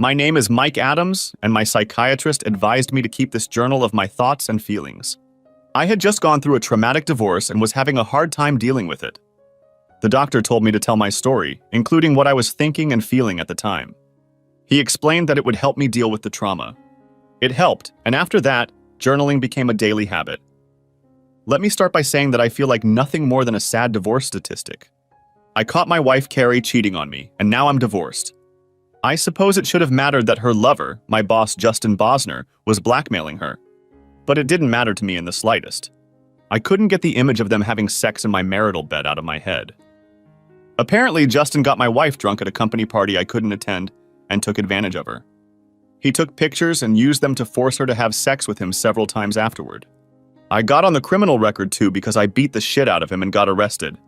My name is Mike Adams, and my psychiatrist advised me to keep this journal of my thoughts and feelings. I had just gone through a traumatic divorce and was having a hard time dealing with it. The doctor told me to tell my story, including what I was thinking and feeling at the time. He explained that it would help me deal with the trauma. It helped, and after that, journaling became a daily habit. Let me start by saying that I feel like nothing more than a sad divorce statistic. I caught my wife Carrie cheating on me, and now I'm divorced. I suppose it should have mattered that her lover, my boss Justin Bosner, was blackmailing her. But it didn't matter to me in the slightest. I couldn't get the image of them having sex in my marital bed out of my head. Apparently, Justin got my wife drunk at a company party I couldn't attend and took advantage of her. He took pictures and used them to force her to have sex with him several times afterward. I got on the criminal record too because I beat the shit out of him and got arrested.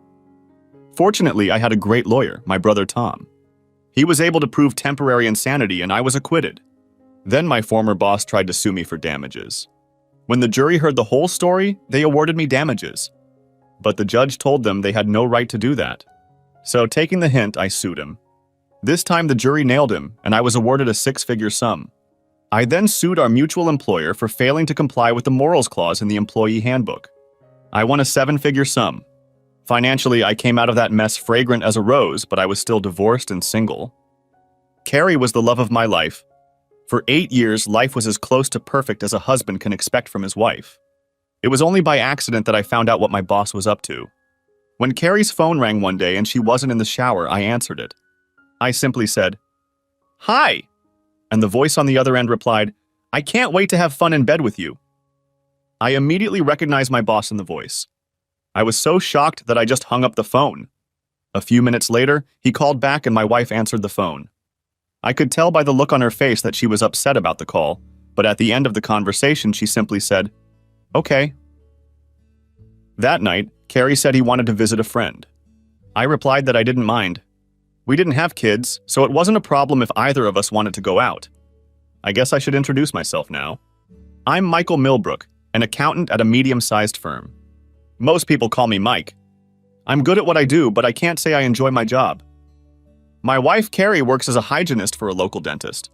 Fortunately, I had a great lawyer, my brother Tom. He was able to prove temporary insanity and I was acquitted. Then my former boss tried to sue me for damages. When the jury heard the whole story, they awarded me damages. But the judge told them they had no right to do that. So taking the hint, I sued him. This time the jury nailed him, and I was awarded a six-figure sum. I then sued our mutual employer for failing to comply with the morals clause in the employee handbook. I won a seven-figure sum. Financially, I came out of that mess fragrant as a rose, but I was still divorced and single. Carrie was the love of my life. For 8 years, life was as close to perfect as a husband can expect from his wife. It was only by accident that I found out what my boss was up to. When Carrie's phone rang one day and she wasn't in the shower, I answered it. I simply said, "Hi," and the voice on the other end replied, "I can't wait to have fun in bed with you." I immediately recognized my boss in the voice. I was so shocked that I just hung up the phone. A few minutes later, he called back and my wife answered the phone. I could tell by the look on her face that she was upset about the call, but at the end of the conversation, she simply said, "Okay." That night, Carrie said he wanted to visit a friend. I replied that I didn't mind. We didn't have kids, so it wasn't a problem if either of us wanted to go out. I guess I should introduce myself now. I'm Michael Milbrook, an accountant at a medium-sized firm. Most people call me Mike. I'm good at what I do, but I can't say I enjoy my job. My wife, Carrie, works as a hygienist for a local dentist.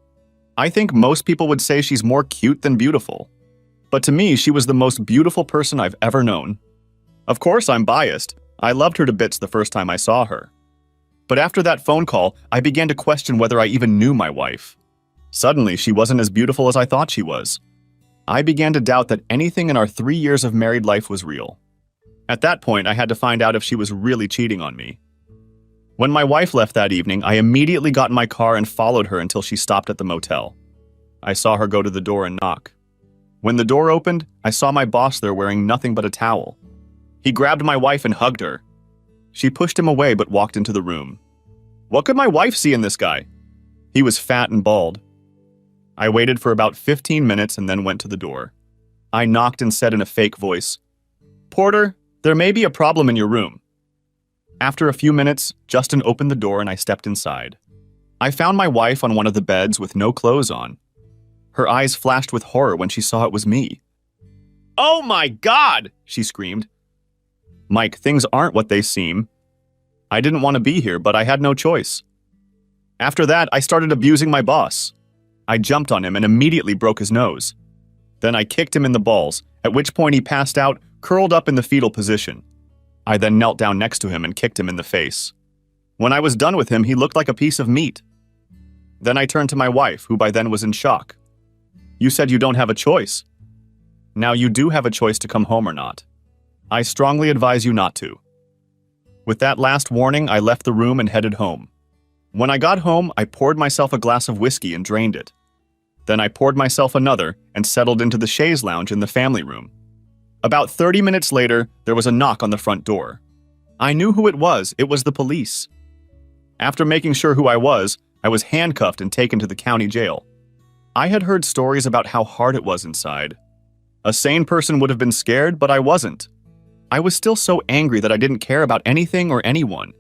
I think most people would say she's more cute than beautiful. But to me, she was the most beautiful person I've ever known. Of course, I'm biased. I loved her to bits the first time I saw her. But after that phone call, I began to question whether I even knew my wife. Suddenly, she wasn't as beautiful as I thought she was. I began to doubt that anything in our 3 years of married life was real. At that point, I had to find out if she was really cheating on me. When my wife left that evening, I immediately got in my car and followed her until she stopped at the motel. I saw her go to the door and knock. When the door opened, I saw my boss there wearing nothing but a towel. He grabbed my wife and hugged her. She pushed him away but walked into the room. What could my wife see in this guy? He was fat and bald. I waited for about 15 minutes and then went to the door. I knocked and said in a fake voice, "Porter, there may be a problem in your room." After a few minutes, Justin opened the door and I stepped inside. I found my wife on one of the beds with no clothes on. Her eyes flashed with horror when she saw it was me. "Oh my God!" she screamed. "Mike, things aren't what they seem. I didn't want to be here, but I had no choice." After that, I started abusing my boss. I jumped on him and immediately broke his nose. Then I kicked him in the balls, at which point he passed out, curled up in the fetal position. I then knelt down next to him and kicked him in the face. When I was done with him, he looked like a piece of meat. Then I turned to my wife, who by then was in shock. "You said you don't have a choice. Now you do have a choice to come home or not. I strongly advise you not to." With that last warning, I left the room and headed home. When I got home, I poured myself a glass of whiskey and drained it. Then I poured myself another and settled into the chaise lounge in the family room. About 30 minutes later, there was a knock on the front door. I knew who it was the police. After making sure who I was handcuffed and taken to the county jail. I had heard stories about how hard it was inside. A sane person would have been scared, but I wasn't. I was still so angry that I didn't care about anything or anyone.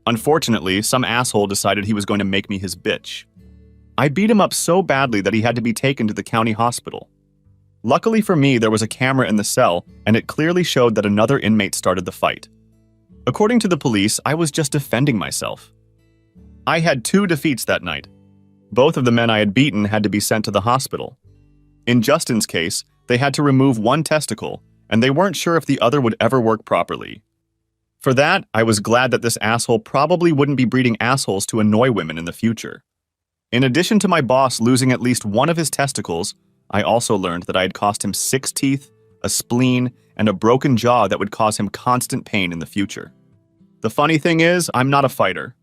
Unfortunately, some asshole decided he was going to make me his bitch. I beat him up so badly that he had to be taken to the county hospital. Luckily for me, there was a camera in the cell, and it clearly showed that another inmate started the fight. According to the police, I was just defending myself. I had 2 defeats that night. Both of the men I had beaten had to be sent to the hospital. In Justin's case, they had to remove one testicle, and they weren't sure if the other would ever work properly. For that, I was glad that this asshole probably wouldn't be breeding assholes to annoy women in the future. In addition to my boss losing at least one of his testicles, I also learned that I had cost him 6 teeth, a spleen, and a broken jaw that would cause him constant pain in the future. The funny thing is, I'm not a fighter.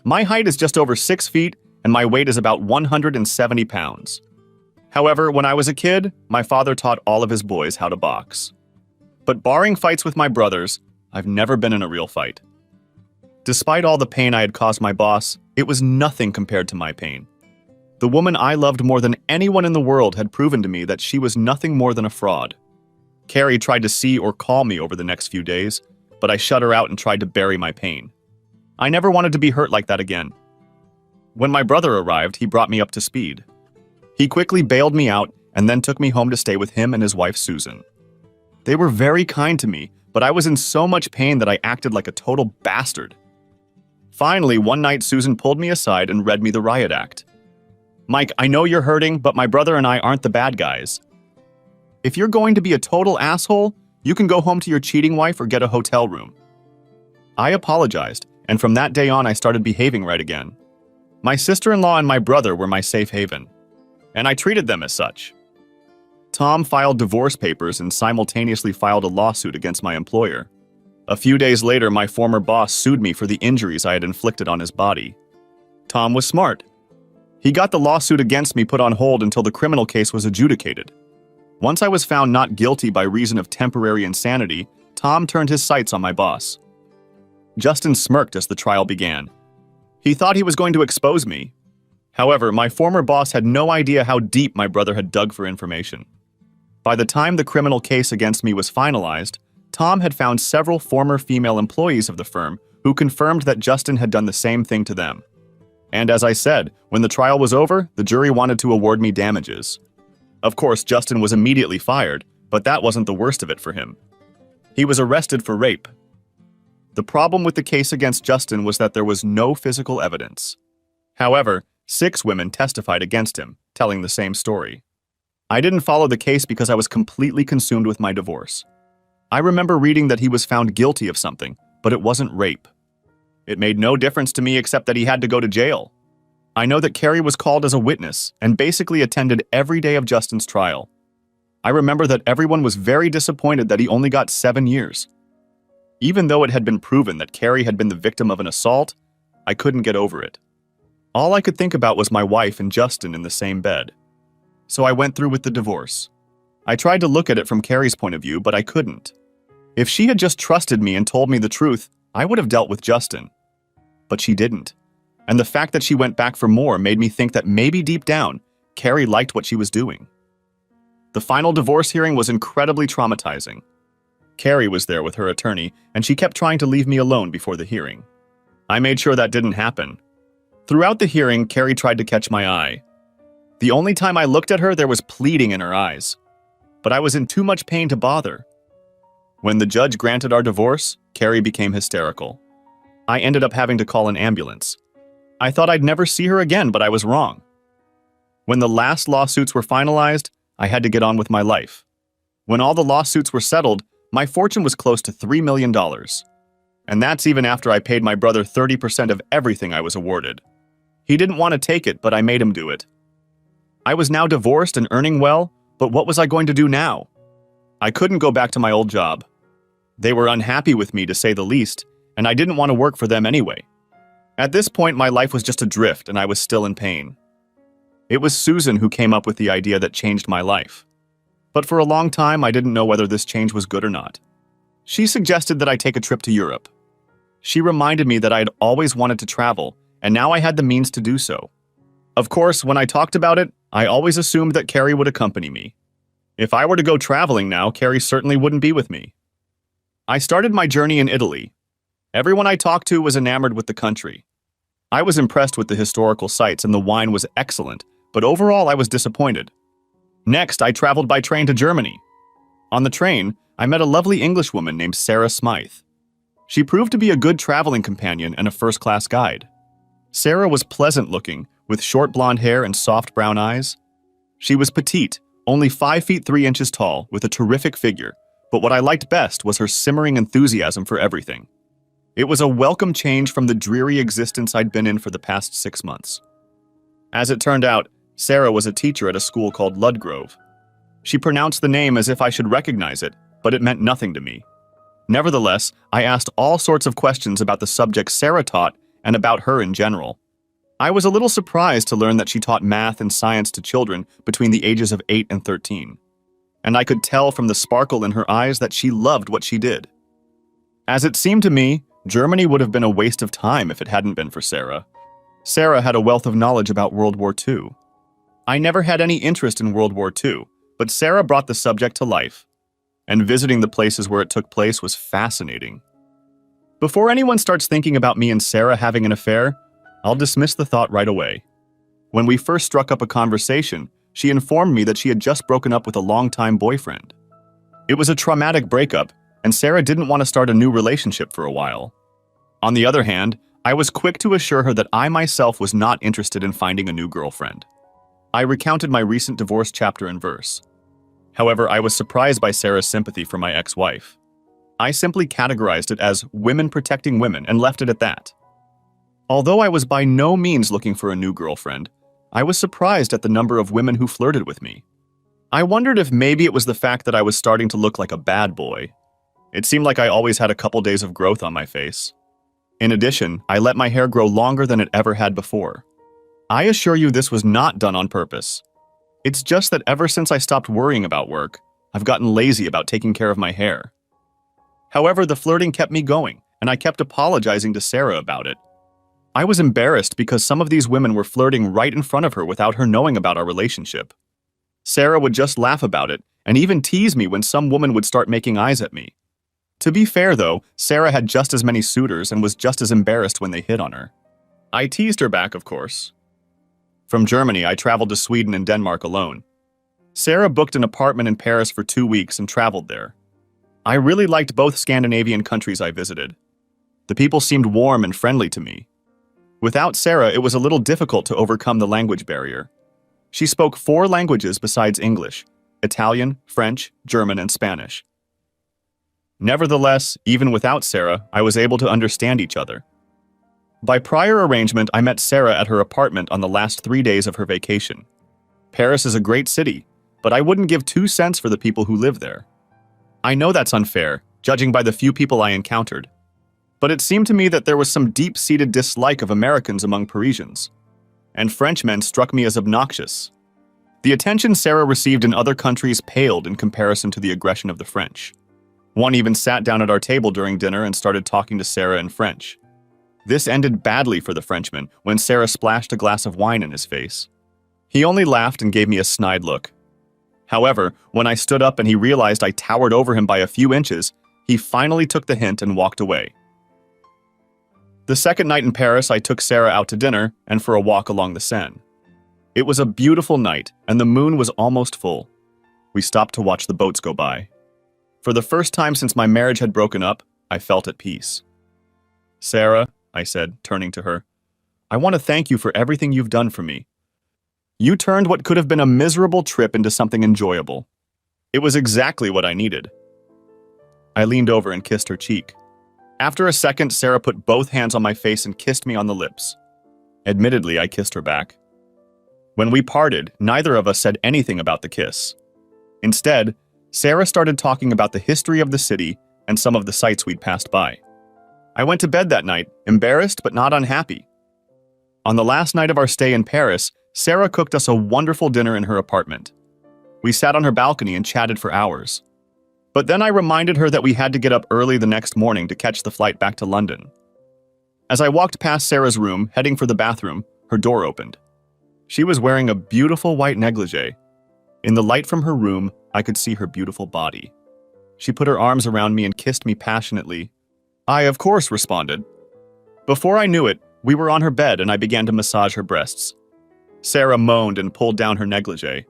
My height is just over 6 feet, and my weight is about 170 pounds. However, when I was a kid, my father taught all of his boys how to box. But barring fights with my brothers, I've never been in a real fight. Despite all the pain I had caused my boss, it was nothing compared to my pain. The woman I loved more than anyone in the world had proven to me that she was nothing more than a fraud. Carrie tried to see or call me over the next few days, but I shut her out and tried to bury my pain. I never wanted to be hurt like that again. When my brother arrived, he brought me up to speed. He quickly bailed me out and then took me home to stay with him and his wife Susan. They were very kind to me, but I was in so much pain that I acted like a total bastard. Finally, one night Susan pulled me aside and read me the riot act. "Mike, I know you're hurting, but my brother and I aren't the bad guys. If you're going to be a total asshole, you can go home to your cheating wife or get a hotel room." I apologized, and from that day on I started behaving right again. My sister-in-law and my brother were my safe haven, and I treated them as such. Tom filed divorce papers and simultaneously filed a lawsuit against my employer. A few days later, my former boss sued me for the injuries I had inflicted on his body. Tom was smart. He got the lawsuit against me put on hold until the criminal case was adjudicated. Once I was found not guilty by reason of temporary insanity, Tom turned his sights on my boss. Justin smirked as the trial began. He thought he was going to expose me. However, my former boss had no idea how deep my brother had dug for information. By the time the criminal case against me was finalized, Tom had found several former female employees of the firm who confirmed that Justin had done the same thing to them. And as I said, when the trial was over, the jury wanted to award me damages. Of course, Justin was immediately fired, but that wasn't the worst of it for him. He was arrested for rape. The problem with the case against Justin was that there was no physical evidence. However, 6 women testified against him, telling the same story. I didn't follow the case because I was completely consumed with my divorce. I remember reading that he was found guilty of something, but it wasn't rape. It made no difference to me except that he had to go to jail. I know that Carrie was called as a witness and basically attended every day of Justin's trial. I remember that everyone was very disappointed that he only got 7 years. Even though it had been proven that Carrie had been the victim of an assault, I couldn't get over it. All I could think about was my wife and Justin in the same bed. So I went through with the divorce. I tried to look at it from Carrie's point of view, but I couldn't. If she had just trusted me and told me the truth, I would have dealt with Justin. But she didn't. And the fact that she went back for more made me think that maybe deep down, Carrie liked what she was doing. The final divorce hearing was incredibly traumatizing. Carrie was there with her attorney, and she kept trying to leave me alone before the hearing. I made sure that didn't happen. Throughout the hearing, Carrie tried to catch my eye. The only time I looked at her, there was pleading in her eyes. But I was in too much pain to bother. When the judge granted our divorce, Carrie became hysterical. I ended up having to call an ambulance. I thought I'd never see her again, but I was wrong. When the last lawsuits were finalized, I had to get on with my life. When all the lawsuits were settled, my fortune was close to $3 million. And that's even after I paid my brother 30% of everything I was awarded. He didn't want to take it, but I made him do it. I was now divorced and earning well, but what was I going to do now? I couldn't go back to my old job. They were unhappy with me, to say the least, and I didn't want to work for them anyway. At this point, my life was just adrift, and I was still in pain. It was Susan who came up with the idea that changed my life. But for a long time, I didn't know whether this change was good or not. She suggested that I take a trip to Europe. She reminded me that I had always wanted to travel, and now I had the means to do so. Of course, when I talked about it, I always assumed that Carrie would accompany me. If I were to go traveling now, Carrie certainly wouldn't be with me. I started my journey in Italy. Everyone I talked to was enamored with the country. I was impressed with the historical sites and the wine was excellent, but overall I was disappointed. Next, I traveled by train to Germany. On the train, I met a lovely Englishwoman named Sarah Smythe. She proved to be a good traveling companion and a first-class guide. Sarah was pleasant-looking, with short blonde hair and soft brown eyes. She was petite, only 5 feet 3 inches tall, with a terrific figure, but what I liked best was her simmering enthusiasm for everything. It was a welcome change from the dreary existence I'd been in for the past 6 months. As it turned out, Sarah was a teacher at a school called Ludgrove. She pronounced the name as if I should recognize it, but it meant nothing to me. Nevertheless, I asked all sorts of questions about the subjects Sarah taught and about her in general. I was a little surprised to learn that she taught math and science to children between the ages of 8 and 13. And I could tell from the sparkle in her eyes that she loved what she did. As it seemed to me, Germany would have been a waste of time if it hadn't been for Sarah. Sarah had a wealth of knowledge about World War II. I never had any interest in World War II, but Sarah brought the subject to life, and visiting the places where it took place was fascinating. Before anyone starts thinking about me and Sarah having an affair, I'll dismiss the thought right away. When we first struck up a conversation, she informed me that she had just broken up with a longtime boyfriend. It was a traumatic breakup, and Sarah didn't want to start a new relationship for a while. On the other hand, I was quick to assure her that I myself was not interested in finding a new girlfriend. I recounted my recent divorce chapter and verse. However, I was surprised by Sarah's sympathy for my ex-wife. I simply categorized it as women protecting women and left it at that. Although I was by no means looking for a new girlfriend, I was surprised at the number of women who flirted with me. I wondered if maybe it was the fact that I was starting to look like a bad boy. It seemed like I always had a couple days of growth on my face. In addition, I let my hair grow longer than it ever had before. I assure you this was not done on purpose. It's just that ever since I stopped worrying about work, I've gotten lazy about taking care of my hair. However, the flirting kept me going, and I kept apologizing to Sarah about it. I was embarrassed because some of these women were flirting right in front of her without her knowing about our relationship. Sarah would just laugh about it, and even tease me when some woman would start making eyes at me. To be fair though, Sarah had just as many suitors and was just as embarrassed when they hit on her. I teased her back, of course. From Germany, I traveled to Sweden and Denmark alone. Sarah booked an apartment in Paris for 2 weeks and traveled there. I really liked both Scandinavian countries I visited. The people seemed warm and friendly to me. Without Sarah, it was a little difficult to overcome the language barrier. She spoke 4 languages besides English: Italian, French, German, and Spanish. Nevertheless, even without Sarah, I was able to understand each other. By prior arrangement, I met Sarah at her apartment on the last 3 days of her vacation. Paris is a great city, but I wouldn't give 2 cents for the people who live there. I know that's unfair, judging by the few people I encountered. But it seemed to me that there was some deep-seated dislike of Americans among Parisians, and Frenchmen struck me as obnoxious. The attention Sarah received in other countries paled in comparison to the aggression of the French. One even sat down at our table during dinner and started talking to Sarah in French. This ended badly for the Frenchman when Sarah splashed a glass of wine in his face. He only laughed and gave me a snide look. However, when I stood up and he realized I towered over him by a few inches, he finally took the hint and walked away. The second night in Paris, I took Sarah out to dinner and for a walk along the Seine. It was a beautiful night, and the moon was almost full. We stopped to watch the boats go by. For the first time since my marriage had broken up, I felt at peace. "Sarah," I said, turning to her, "I want to thank you for everything you've done for me. You turned what could have been a miserable trip into something enjoyable. It was exactly what I needed." I leaned over and kissed her cheek. After a second, Sarah put both hands on my face and kissed me on the lips. Admittedly, I kissed her back. When we parted, neither of us said anything about the kiss. Instead, Sarah started talking about the history of the city and some of the sights we'd passed by. I went to bed that night, embarrassed but not unhappy. On the last night of our stay in Paris, Sarah cooked us a wonderful dinner in her apartment. We sat on her balcony and chatted for hours. But then I reminded her that we had to get up early the next morning to catch the flight back to London. As I walked past Sarah's room, heading for the bathroom, her door opened. She was wearing a beautiful white negligee. In the light from her room, I could see her beautiful body. She put her arms around me and kissed me passionately. I, of course, responded. Before I knew it, we were on her bed and I began to massage her breasts. Sarah moaned and pulled down her negligee.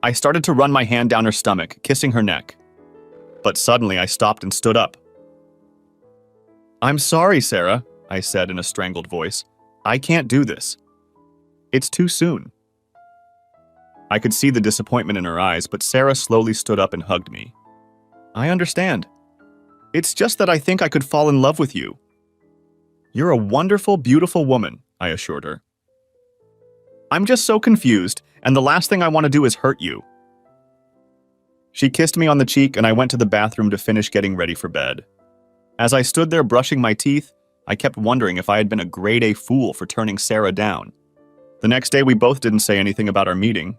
I started to run my hand down her stomach, kissing her neck. But suddenly I stopped and stood up. "I'm sorry, Sarah," I said in a strangled voice. "I can't do this." It's too soon. I could see the disappointment in her eyes, but Sarah slowly stood up and hugged me. I understand. It's just that I think I could fall in love with you. You're a wonderful, beautiful woman, I assured her. I'm just so confused, and the last thing I want to do is hurt you. She kissed me on the cheek, and I went to the bathroom to finish getting ready for bed. As I stood there brushing my teeth, I kept wondering if I had been a grade A fool for turning Sarah down. The next day, we both didn't say anything about our meeting.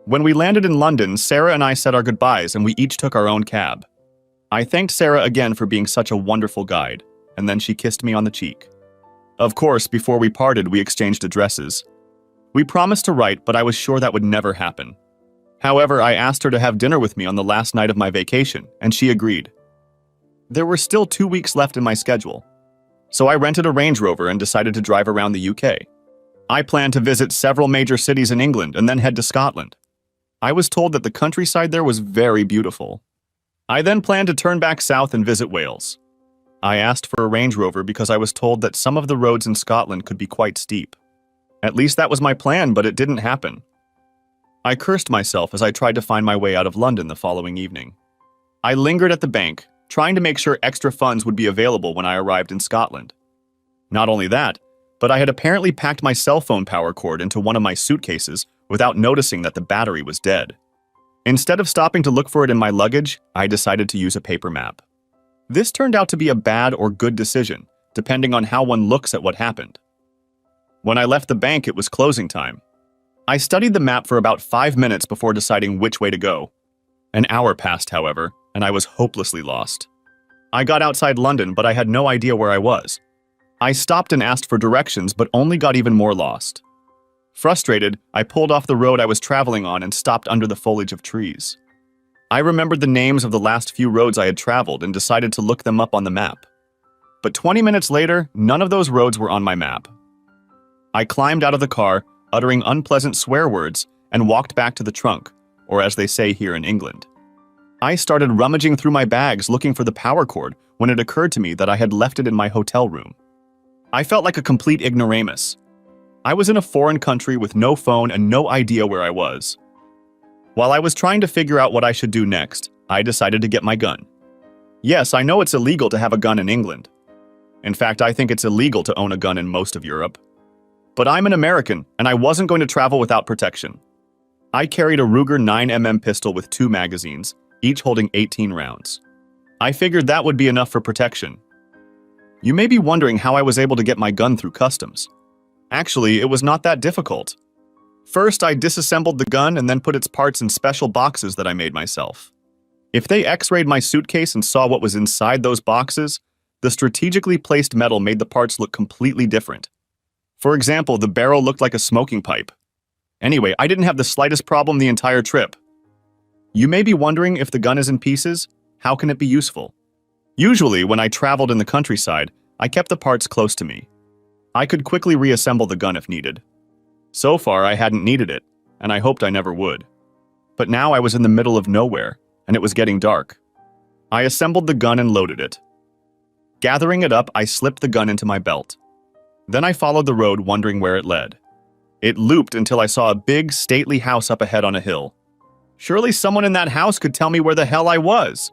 When we landed in London, Sarah and I said our goodbyes, and we each took our own cab. I thanked Sarah again for being such a wonderful guide, and then she kissed me on the cheek. Of course, before we parted, we exchanged addresses. We promised to write, but I was sure that would never happen. However, I asked her to have dinner with me on the last night of my vacation, and she agreed. There were still 2 weeks left in my schedule, so I rented a Range Rover and decided to drive around the UK. I planned to visit several major cities in England and then head to Scotland. I was told that the countryside there was very beautiful. I then planned to turn back south and visit Wales. I asked for a Range Rover because I was told that some of the roads in Scotland could be quite steep. At least that was my plan, but it didn't happen. I cursed myself as I tried to find my way out of London the following evening. I lingered at the bank, trying to make sure extra funds would be available when I arrived in Scotland. Not only that, but I had apparently packed my cell phone power cord into one of my suitcases without noticing that the battery was dead. Instead of stopping to look for it in my luggage, I decided to use a paper map. This turned out to be a bad or good decision, depending on how one looks at what happened. When I left the bank, it was closing time. I studied the map for about 5 minutes before deciding which way to go. An hour passed, however, and I was hopelessly lost. I got outside London, but I had no idea where I was. I stopped and asked for directions, but only got even more lost. Frustrated, I pulled off the road I was traveling on and stopped under the foliage of trees. I remembered the names of the last few roads I had traveled and decided to look them up on the map. But 20 minutes later, none of those roads were on my map. I climbed out of the car, uttering unpleasant swear words, and walked back to the trunk, or as they say here in England. I started rummaging through my bags looking for the power cord when it occurred to me that I had left it in my hotel room. I felt like a complete ignoramus. I was in a foreign country with no phone and no idea where I was. While I was trying to figure out what I should do next, I decided to get my gun. Yes, I know it's illegal to have a gun in England. In fact, I think it's illegal to own a gun in most of Europe. But I'm an American, and I wasn't going to travel without protection. I carried a Ruger 9mm pistol with 2 magazines, each holding 18 rounds. I figured that would be enough for protection. You may be wondering how I was able to get my gun through customs. Actually, it was not that difficult. First, I disassembled the gun and then put its parts in special boxes that I made myself. If they x-rayed my suitcase and saw what was inside those boxes, the strategically placed metal made the parts look completely different. For example, the barrel looked like a smoking pipe. Anyway, I didn't have the slightest problem the entire trip. You may be wondering if the gun is in pieces, how can it be useful? Usually, when I traveled in the countryside, I kept the parts close to me. I could quickly reassemble the gun if needed. So far, I hadn't needed it, and I hoped I never would. But now I was in the middle of nowhere, and it was getting dark. I assembled the gun and loaded it. Gathering it up, I slipped the gun into my belt. Then I followed the road, wondering where it led. It looped until I saw a big, stately house up ahead on a hill. Surely someone in that house could tell me where the hell I was.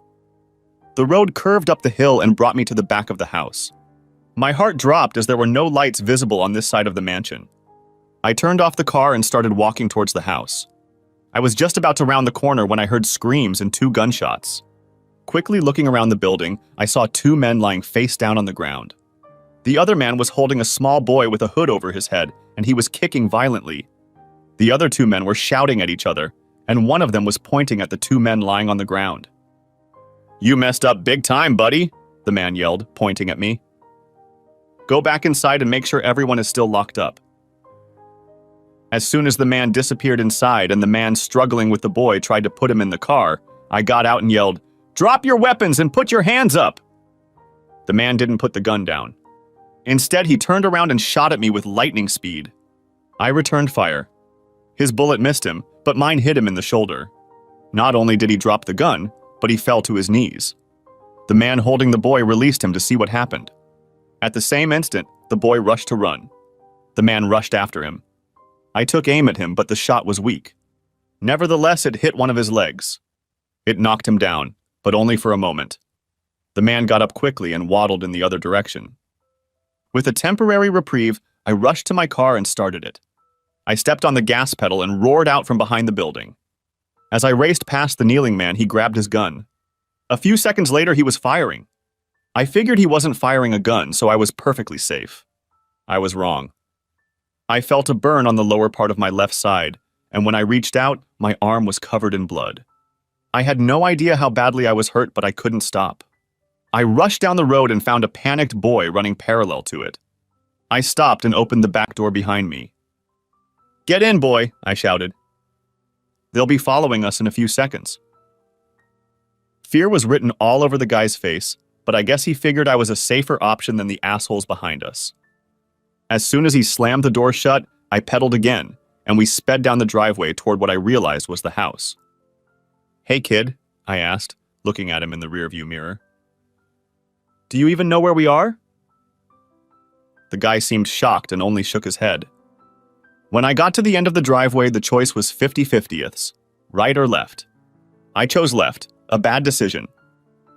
The road curved up the hill and brought me to the back of the house. My heart dropped as there were no lights visible on this side of the mansion. I turned off the car and started walking towards the house. I was just about to round the corner when I heard screams and 2 gunshots. Quickly looking around the building, I saw 2 men lying face down on the ground. The other man was holding a small boy with a hood over his head, and he was kicking violently. The other 2 men were shouting at each other, and one of them was pointing at the 2 men lying on the ground. "You messed up big time, buddy," the man yelled, pointing at me. "Go back inside and make sure everyone is still locked up." As soon as the man disappeared inside and the man struggling with the boy tried to put him in the car, I got out and yelled, "Drop your weapons and put your hands up!" The man didn't put the gun down. Instead, he turned around and shot at me with lightning speed. I returned fire. His bullet missed him, but mine hit him in the shoulder. Not only did he drop the gun, but he fell to his knees. The man holding the boy released him to see what happened. At the same instant, the boy rushed to run. The man rushed after him. I took aim at him, but the shot was weak. Nevertheless, it hit one of his legs. It knocked him down, but only for a moment. The man got up quickly and waddled in the other direction. With a temporary reprieve, I rushed to my car and started it. I stepped on the gas pedal and roared out from behind the building. As I raced past the kneeling man, he grabbed his gun. A few seconds later, he was firing. I figured he wasn't firing a gun, so I was perfectly safe. I was wrong. I felt a burn on the lower part of my left side, and when I reached out, my arm was covered in blood. I had no idea how badly I was hurt, but I couldn't stop. I rushed down the road and found a panicked boy running parallel to it. I stopped and opened the back door behind me. "Get in, boy," I shouted. "They'll be following us in a few seconds." Fear was written all over the guy's face, but I guess he figured I was a safer option than the assholes behind us. As soon as he slammed the door shut, I pedaled again, and we sped down the driveway toward what I realized was the house. "Hey, kid," I asked, looking at him in the rearview mirror. "Do you even know where we are?" The guy seemed shocked and only shook his head. When I got to the end of the driveway, the choice was 50-50ths, right or left. I chose left, a bad decision.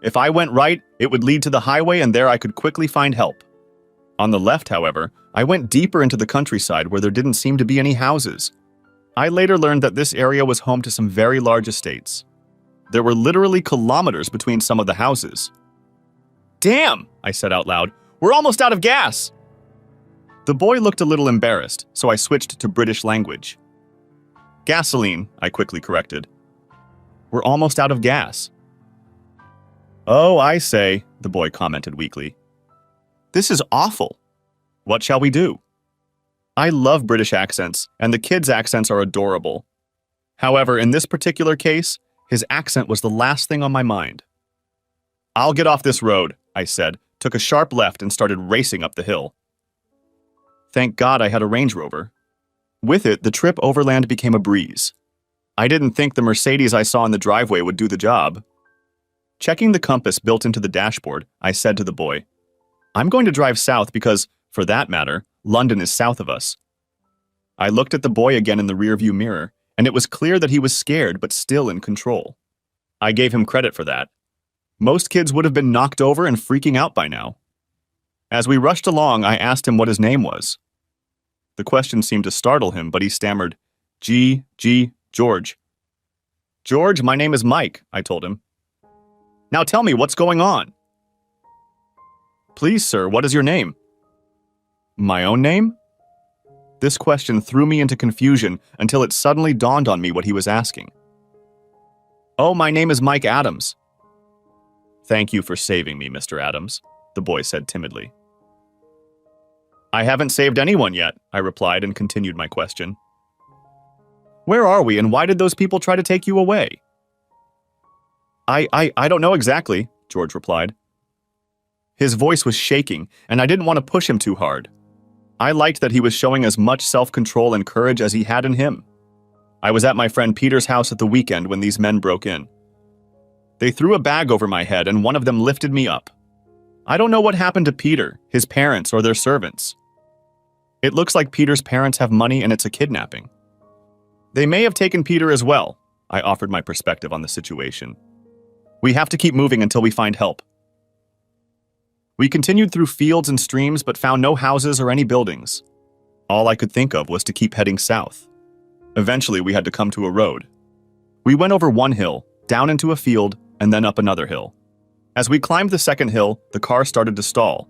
If I went right, it would lead to the highway and there I could quickly find help. On the left, however, I went deeper into the countryside where there didn't seem to be any houses. I later learned that this area was home to some very large estates. There were literally kilometers between some of the houses. "Damn," I said out loud, "we're almost out of gas." The boy looked a little embarrassed, so I switched to British language. "Gasoline," I quickly corrected. "We're almost out of gas." "Oh, I say," the boy commented weakly. "This is awful. What shall we do?" I love British accents, and the kids' accents are adorable. However, in this particular case, his accent was the last thing on my mind. "I'll get off this road," I said, took a sharp left and started racing up the hill. Thank God I had a Range Rover. With it, the trip overland became a breeze. I didn't think the Mercedes I saw in the driveway would do the job. Checking the compass built into the dashboard, I said to the boy, "I'm going to drive south because, for that matter, London is south of us." I looked at the boy again in the rearview mirror, and it was clear that he was scared but still in control. I gave him credit for that. Most kids would have been knocked over and freaking out by now. As we rushed along, I asked him what his name was. The question seemed to startle him, but he stammered, George. "George, my name is Mike," I told him. "Now tell me what's going on." "Please, sir, what is your name?" "My own name?" This question threw me into confusion until it suddenly dawned on me what he was asking. "Oh, my name is Mike Adams." "Thank you for saving me, Mr. Adams," the boy said timidly. "I haven't saved anyone yet," I replied and continued my question. "Where are we and why did those people try to take you away?" I don't know exactly," George replied. His voice was shaking, and I didn't want to push him too hard. I liked that he was showing as much self-control and courage as he had in him. I was at my friend Peter's house at the weekend when these men broke in. They threw a bag over my head and one of them lifted me up. I don't know what happened to Peter, his parents, or their servants. It looks like Peter's parents have money and it's a kidnapping. They may have taken Peter as well. I offered my perspective on the situation. We have to keep moving until we find help. We continued through fields and streams but found no houses or any buildings. All I could think of was to keep heading south. Eventually, we had to come to a road. We went over one hill, down into a field, and then up another hill. As we climbed the second hill, the car started to stall.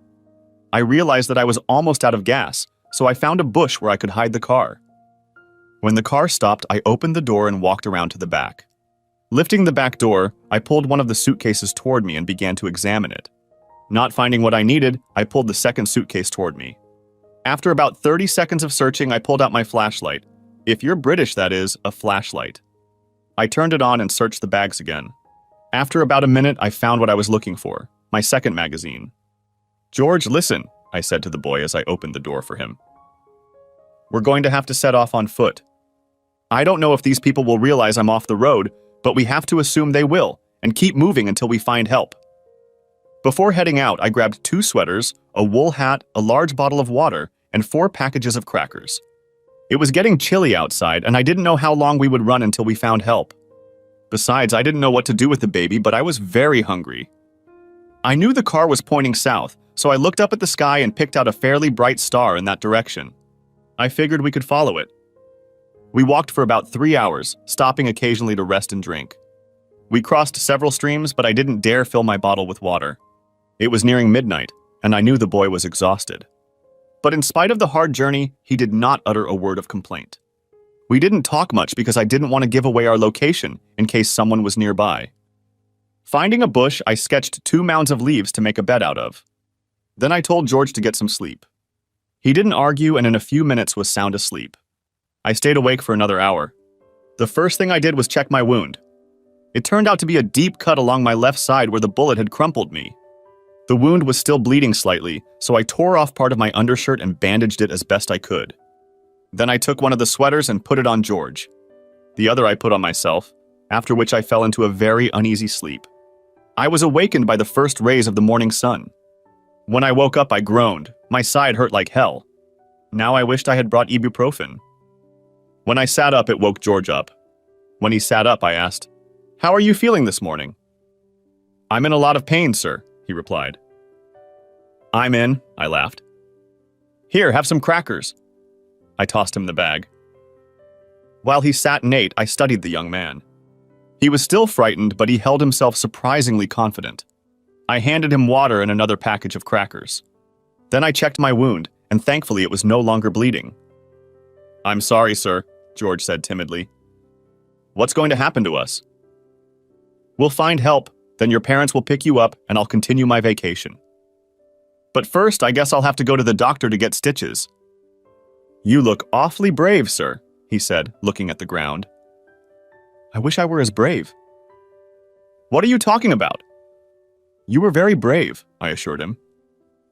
I realized that I was almost out of gas, so I found a bush where I could hide the car. When the car stopped, I opened the door and walked around to the back. Lifting the back door, I pulled one of the suitcases toward me and began to examine it. Not finding what I needed, I pulled the second suitcase toward me. After about 30 seconds of searching, I pulled out my flashlight. If you're British, that is, a flashlight. I turned it on and searched the bags again. After about a minute, I found what I was looking for, my second magazine. "George, listen," I said to the boy as I opened the door for him. "We're going to have to set off on foot. I don't know if these people will realize I'm off the road, but we have to assume they will, and keep moving until we find help." Before heading out, I grabbed 2 sweaters, a wool hat, a large bottle of water, and 4 packages of crackers. It was getting chilly outside, and I didn't know how long we would run until we found help. Besides, I didn't know what to do with the baby, but I was very hungry. I knew the car was pointing south, so I looked up at the sky and picked out a fairly bright star in that direction. I figured we could follow it. We walked for about 3 hours, stopping occasionally to rest and drink. We crossed several streams, but I didn't dare fill my bottle with water. It was nearing midnight, and I knew the boy was exhausted. But in spite of the hard journey, he did not utter a word of complaint. We didn't talk much because I didn't want to give away our location in case someone was nearby. Finding a bush, I sketched 2 mounds of leaves to make a bed out of. Then I told George to get some sleep. He didn't argue and in a few minutes was sound asleep. I stayed awake for another hour. The first thing I did was check my wound. It turned out to be a deep cut along my left side where the bullet had crumpled me. The wound was still bleeding slightly, so I tore off part of my undershirt and bandaged it as best I could. Then I took one of the sweaters and put it on George. The other I put on myself, after which I fell into a very uneasy sleep. I was awakened by the first rays of the morning sun. When I woke up, I groaned. My side hurt like hell. Now I wished I had brought ibuprofen. When I sat up, it woke George up. When he sat up, I asked, "How are you feeling this morning?" "I'm in a lot of pain, sir," he replied. "I'm in," I laughed. "Here, have some crackers." I tossed him the bag. While he sat and ate, I studied the young man. He was still frightened, but he held himself surprisingly confident. I handed him water and another package of crackers. Then I checked my wound, and thankfully it was no longer bleeding. "I'm sorry, sir," George said timidly. "What's going to happen to us?" "We'll find help, then your parents will pick you up, and I'll continue my vacation. But first, I guess I'll have to go to the doctor to get stitches." "You look awfully brave, sir," he said, looking at the ground. "I wish I were as brave." "What are you talking about?" "You were very brave," I assured him.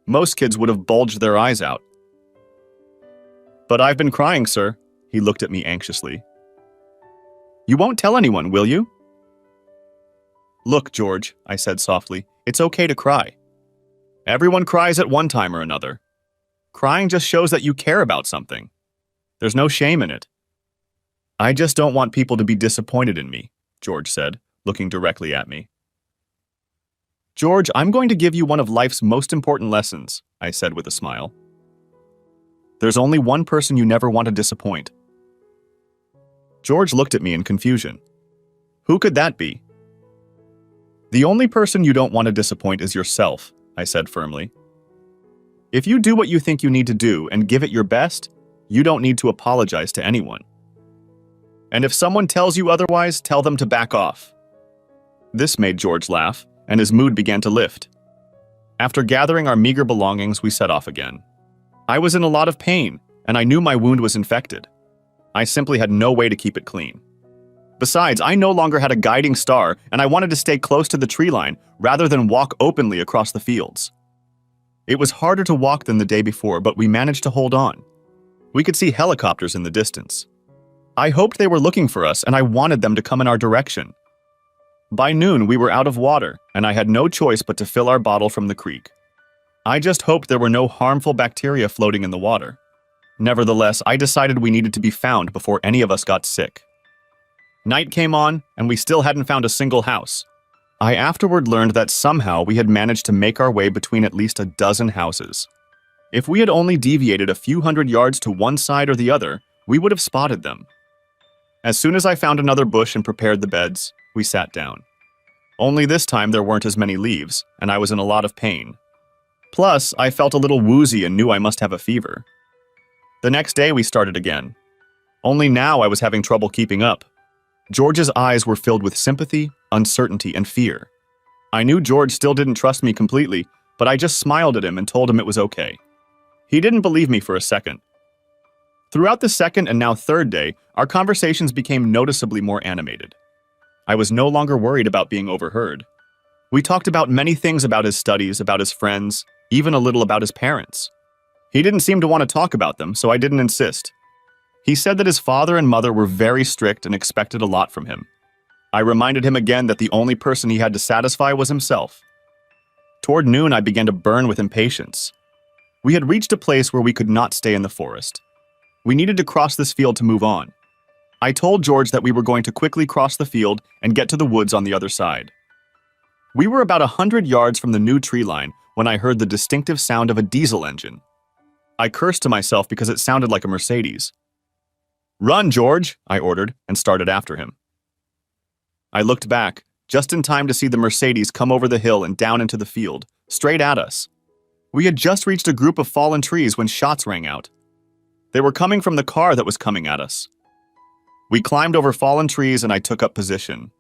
"Most kids would have bulged their eyes out." "But I've been crying, sir." He looked at me anxiously. "You won't tell anyone, will you?" "Look, George," I said softly, "it's okay to cry. Everyone cries at one time or another. Crying just shows that you care about something. There's no shame in it." "I just don't want people to be disappointed in me," George said, looking directly at me. "George, I'm going to give you one of life's most important lessons," I said with a smile. "There's only one person you never want to disappoint." George looked at me in confusion. "Who could that be?" "The only person you don't want to disappoint is yourself," I said firmly. "If you do what you think you need to do and give it your best, you don't need to apologize to anyone. And if someone tells you otherwise, tell them to back off." This made George laugh, and his mood began to lift. After gathering our meager belongings, we set off again. I was in a lot of pain, and I knew my wound was infected. I simply had no way to keep it clean. Besides, I no longer had a guiding star, and I wanted to stay close to the tree line rather than walk openly across the fields. It was harder to walk than the day before, but we managed to hold on. We could see helicopters in the distance. I hoped they were looking for us, and I wanted them to come in our direction. By noon, we were out of water, and I had no choice but to fill our bottle from the creek. I just hoped there were no harmful bacteria floating in the water. Nevertheless, I decided we needed to be found before any of us got sick. Night came on, and we still hadn't found a single house. I afterward learned that somehow we had managed to make our way between at least a dozen houses. If we had only deviated a few hundred yards to one side or the other, we would have spotted them. As soon as I found another bush and prepared the beds, we sat down. Only this time there weren't as many leaves, and I was in a lot of pain. Plus, I felt a little woozy and knew I must have a fever. The next day we started again. Only now I was having trouble keeping up. George's eyes were filled with sympathy, uncertainty, and fear. I knew George still didn't trust me completely, but I just smiled at him and told him it was okay. He didn't believe me for a second. Throughout the second and now third day, our conversations became noticeably more animated. I was no longer worried about being overheard. We talked about many things about his studies, about his friends, even a little about his parents. He didn't seem to want to talk about them, so I didn't insist. He said that his father and mother were very strict and expected a lot from him. I reminded him again that the only person he had to satisfy was himself. Toward noon, I began to burn with impatience. We had reached a place where we could not stay in the forest. We needed to cross this field to move on. I told George that we were going to quickly cross the field and get to the woods on the other side. We were about 100 yards from the new tree line when I heard the distinctive sound of a diesel engine. I cursed to myself because it sounded like a Mercedes. "Run, George," I ordered, and started after him. I looked back, just in time to see the Mercedes come over the hill and down into the field, straight at us. We had just reached a group of fallen trees when shots rang out. They were coming from the car that was coming at us. We climbed over fallen trees and I took up position.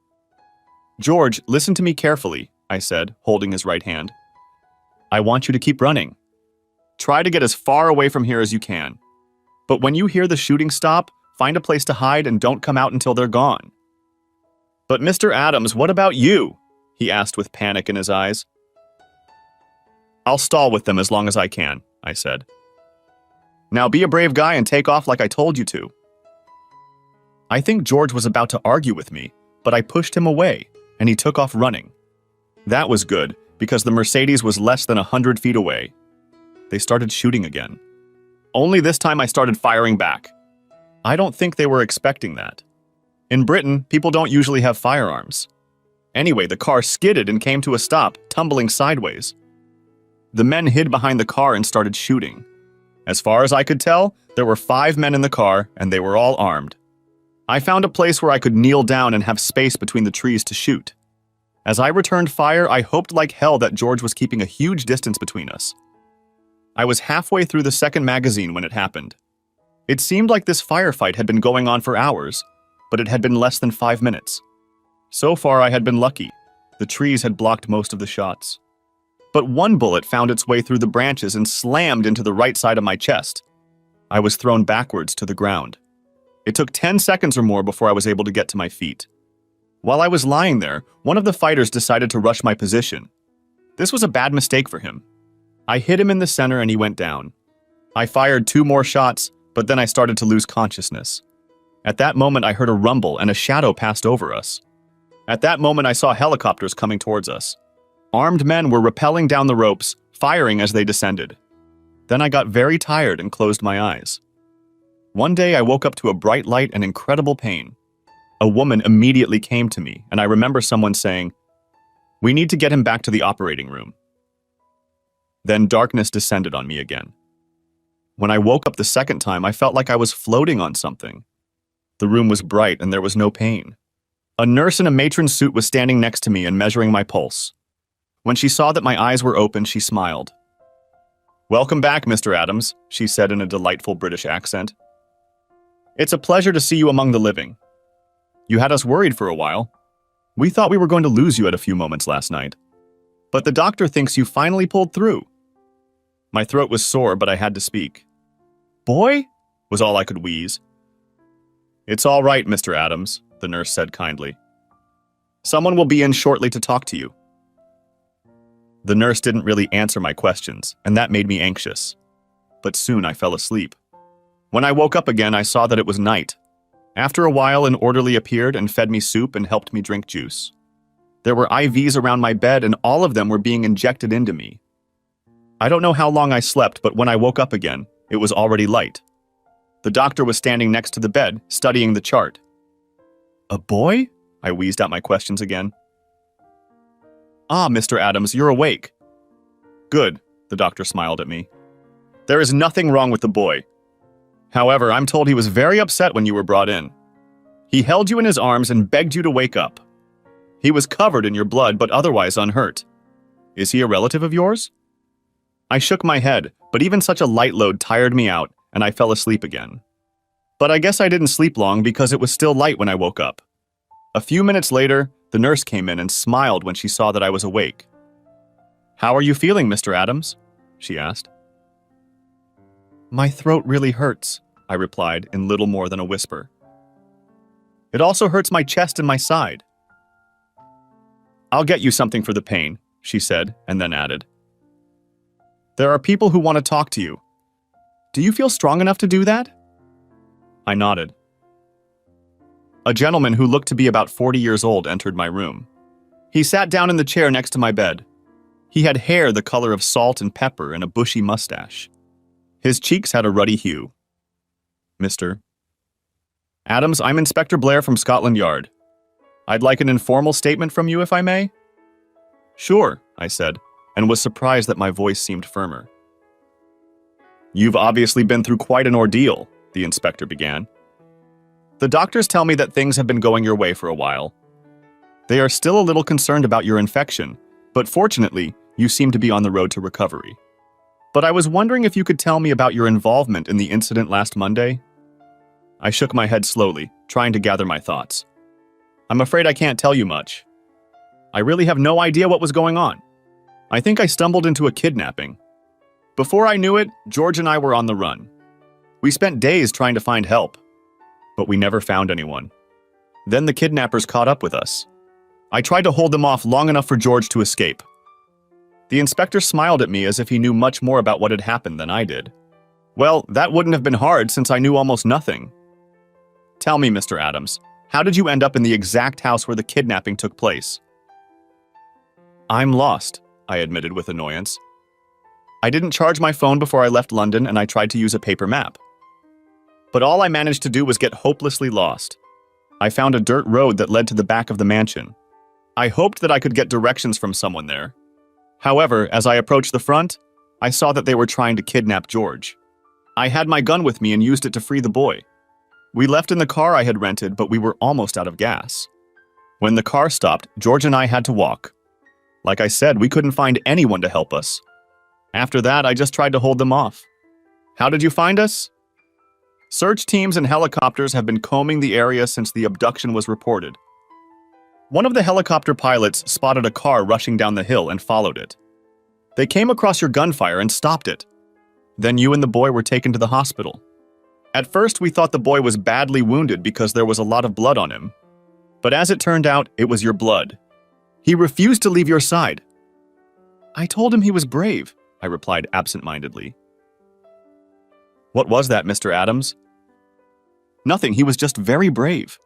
"George, listen to me carefully," I said, holding his right hand. "I want you to keep running. Try to get as far away from here as you can. But when you hear the shooting stop, find a place to hide and don't come out until they're gone." "But Mr. Adams, what about you?" he asked with panic in his eyes. "I'll stall with them as long as I can," I said. "Now be a brave guy and take off like I told you to." I think George was about to argue with me, but I pushed him away, and he took off running. That was good, because the Mercedes was less than 100 feet away. They started shooting again. Only this time I started firing back. I don't think they were expecting that. In Britain, people don't usually have firearms. Anyway, the car skidded and came to a stop, tumbling sideways. The men hid behind the car and started shooting. As far as I could tell, there were 5 men in the car, and they were all armed. I found a place where I could kneel down and have space between the trees to shoot. As I returned fire, I hoped like hell that George was keeping a huge distance between us. I was halfway through the second magazine when it happened. It seemed like this firefight had been going on for hours, but it had been less than 5 minutes. So far, I had been lucky. The trees had blocked most of the shots. But one bullet found its way through the branches and slammed into the right side of my chest. I was thrown backwards to the ground. It took 10 seconds or more before I was able to get to my feet. While I was lying there, one of the fighters decided to rush my position. This was a bad mistake for him. I hit him in the center and he went down. I fired 2 more shots, but then I started to lose consciousness. At that moment, I heard a rumble and a shadow passed over us. At that moment, I saw helicopters coming towards us. Armed men were rappelling down the ropes, firing as they descended. Then I got very tired and closed my eyes. One day, I woke up to a bright light and incredible pain. A woman immediately came to me, and I remember someone saying, "We need to get him back to the operating room." Then darkness descended on me again. When I woke up the second time, I felt like I was floating on something. The room was bright and there was no pain. A nurse in a matron's suit was standing next to me and measuring my pulse. When she saw that my eyes were open, she smiled. "Welcome back, Mr. Adams," she said in a delightful British accent. "It's a pleasure to see you among the living. You had us worried for a while. We thought we were going to lose you at a few moments last night. But the doctor thinks you finally pulled through." My throat was sore, but I had to speak. "Boy?" was all I could wheeze. "It's all right, Mr. Adams," the nurse said kindly. "Someone will be in shortly to talk to you." The nurse didn't really answer my questions, and that made me anxious. But soon I fell asleep. When I woke up again, I saw that it was night. After a while, an orderly appeared and fed me soup and helped me drink juice. There were IVs around my bed, and all of them were being injected into me. I don't know how long I slept, but when I woke up again, it was already light. The doctor was standing next to the bed, studying the chart. "A boy?" I wheezed out my questions again. "Ah, Mr. Adams, you're awake." "Good," the doctor smiled at me. "There is nothing wrong with the boy. However, I'm told he was very upset when you were brought in. He held you in his arms and begged you to wake up. He was covered in your blood, but otherwise unhurt. Is he a relative of yours?" I shook my head, but even such a light load tired me out, and I fell asleep again. But I guess I didn't sleep long because it was still light when I woke up. A few minutes later, the nurse came in and smiled when she saw that I was awake. "How are you feeling, Mr. Adams?" she asked. "My throat really hurts," I replied in little more than a whisper. "It also hurts my chest and my side." "I'll get you something for the pain," she said, and then added, "There are people who want to talk to you. Do you feel strong enough to do that?" I nodded. A gentleman who looked to be about 40 years old entered my room. He sat down in the chair next to my bed. He had hair the color of salt and pepper and a bushy mustache. His cheeks had a ruddy hue. Mr. Adams, I'm Inspector Blair from Scotland Yard. I'd like an informal statement from you, if I may. Sure, I said, and was surprised that my voice seemed firmer. You've obviously been through quite an ordeal, the inspector began. The doctors tell me that things have been going your way for a while. They are still a little concerned about your infection, but fortunately, you seem to be on the road to recovery. But I was wondering if you could tell me about your involvement in the incident last Monday? I shook my head slowly, trying to gather my thoughts. I'm afraid I can't tell you much. I really have no idea what was going on. I think I stumbled into a kidnapping. Before I knew it, George and I were on the run. We spent days trying to find help, but we never found anyone. Then the kidnappers caught up with us. I tried to hold them off long enough for George to escape. The inspector smiled at me as if he knew much more about what had happened than I did. Well, that wouldn't have been hard since I knew almost nothing. Tell me, Mr. Adams, how did you end up in the exact house where the kidnapping took place? I'm lost, I admitted with annoyance. I didn't charge my phone before I left London and I tried to use a paper map. But all I managed to do was get hopelessly lost. I found a dirt road that led to the back of the mansion. I hoped that I could get directions from someone there. However, as I approached the front, I saw that they were trying to kidnap George. I had my gun with me and used it to free the boy. We left in the car I had rented, but we were almost out of gas. When the car stopped, George and I had to walk. Like I said, we couldn't find anyone to help us. After that, I just tried to hold them off. How did you find us? Search teams and helicopters have been combing the area since the abduction was reported. One of the helicopter pilots spotted a car rushing down the hill and followed it. They came across your gunfire and stopped it. Then you and the boy were taken to the hospital. At first, we thought the boy was badly wounded because there was a lot of blood on him. But as it turned out, it was your blood. He refused to leave your side. I told him he was brave, I replied absent-mindedly. What was that, Mr. Adams? Nothing, he was just very brave.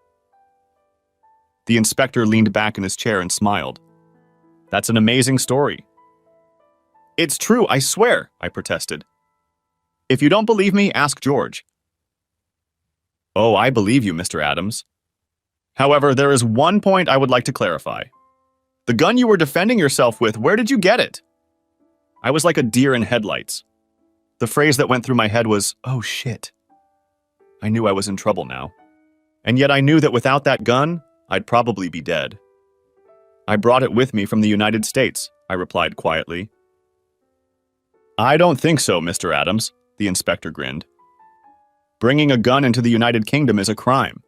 The inspector leaned back in his chair and smiled. That's an amazing story. It's true, I swear, I protested. If you don't believe me, ask George. Oh, I believe you, Mr. Adams. However, there is one point I would like to clarify. The gun you were defending yourself with, where did you get it? I was like a deer in headlights. The phrase that went through my head was, oh shit. I knew I was in trouble now. And yet I knew that without that gun, I'd probably be dead. I brought it with me from the United States, I replied quietly. I don't think so, Mr. Adams, the inspector grinned. Bringing a gun into the United Kingdom is a crime.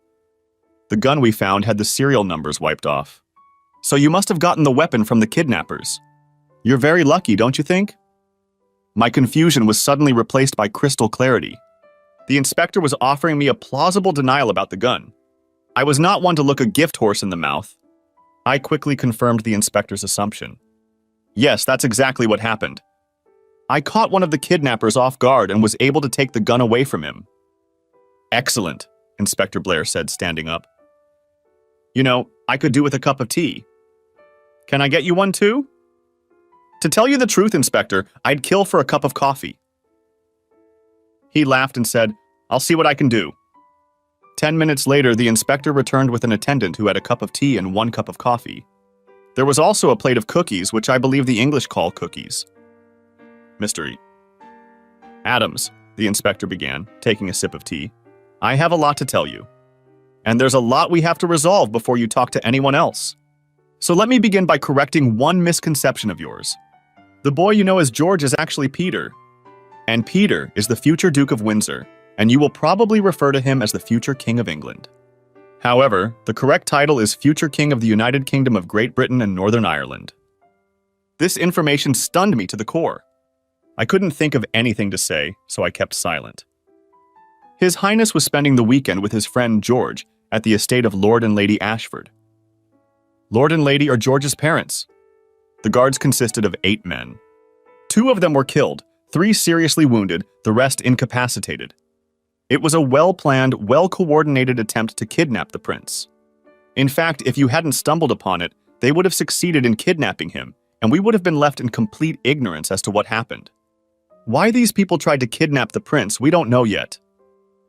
The gun we found had the serial numbers wiped off. So you must have gotten the weapon from the kidnappers. You're very lucky, don't you think? My confusion was suddenly replaced by crystal clarity. The inspector was offering me a plausible denial about the gun. I was not one to look a gift horse in the mouth. I quickly confirmed the inspector's assumption. Yes, that's exactly what happened. I caught one of the kidnappers off guard and was able to take the gun away from him. Excellent, Inspector Blair said, standing up. You know, I could do with a cup of tea. Can I get you one too? To tell you the truth, Inspector, I'd kill for a cup of coffee. He laughed and said, I'll see what I can do. 10 minutes later, the inspector returned with an attendant who had a cup of tea and 1 cup of coffee. There was also a plate of cookies, which I believe the English call cookies. Mr. Adams, the inspector began, taking a sip of tea. I have a lot to tell you. And there's a lot we have to resolve before you talk to anyone else. So let me begin by correcting one misconception of yours. The boy you know as George is actually Peter. And Peter is the future Duke of Windsor, and you will probably refer to him as the future King of England. However, the correct title is Future King of the United Kingdom of Great Britain and Northern Ireland. This information stunned me to the core. I couldn't think of anything to say, so I kept silent. His Highness was spending the weekend with his friend George at the estate of Lord and Lady Ashford. Lord and Lady are George's parents. The guards consisted of 8 men. 2 of them were killed, 3 seriously wounded, the rest incapacitated. It was a well-planned, well-coordinated attempt to kidnap the prince. In fact, if you hadn't stumbled upon it, they would have succeeded in kidnapping him, and we would have been left in complete ignorance as to what happened. Why these people tried to kidnap the prince, we don't know yet.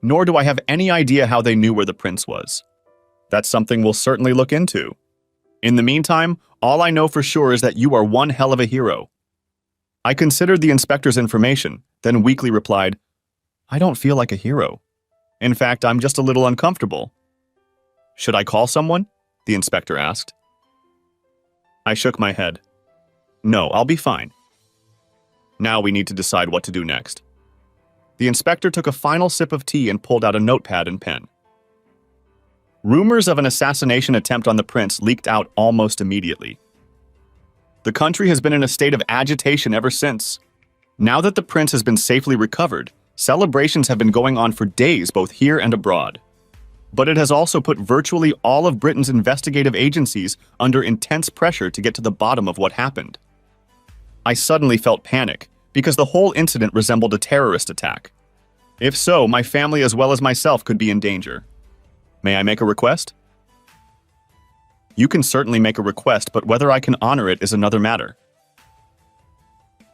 nor do I have any idea how they knew where the prince was. That's something we'll certainly look into. In the meantime, all I know for sure is that you are one hell of a hero." I considered the inspector's information, then weakly replied, "I don't feel like a hero. In fact, I'm just a little uncomfortable." "Should I call someone?" the inspector asked. I shook my head. "No, I'll be fine." Now we need to decide what to do next. The inspector took a final sip of tea and pulled out a notepad and pen. Rumors of an assassination attempt on the prince leaked out almost immediately. The country has been in a state of agitation ever since. Now that the prince has been safely recovered, celebrations have been going on for days both here and abroad. But it has also put virtually all of Britain's investigative agencies under intense pressure to get to the bottom of what happened. I suddenly felt panic, because the whole incident resembled a terrorist attack. If so, my family as well as myself could be in danger. May I make a request? You can certainly make a request, but whether I can honor it is another matter.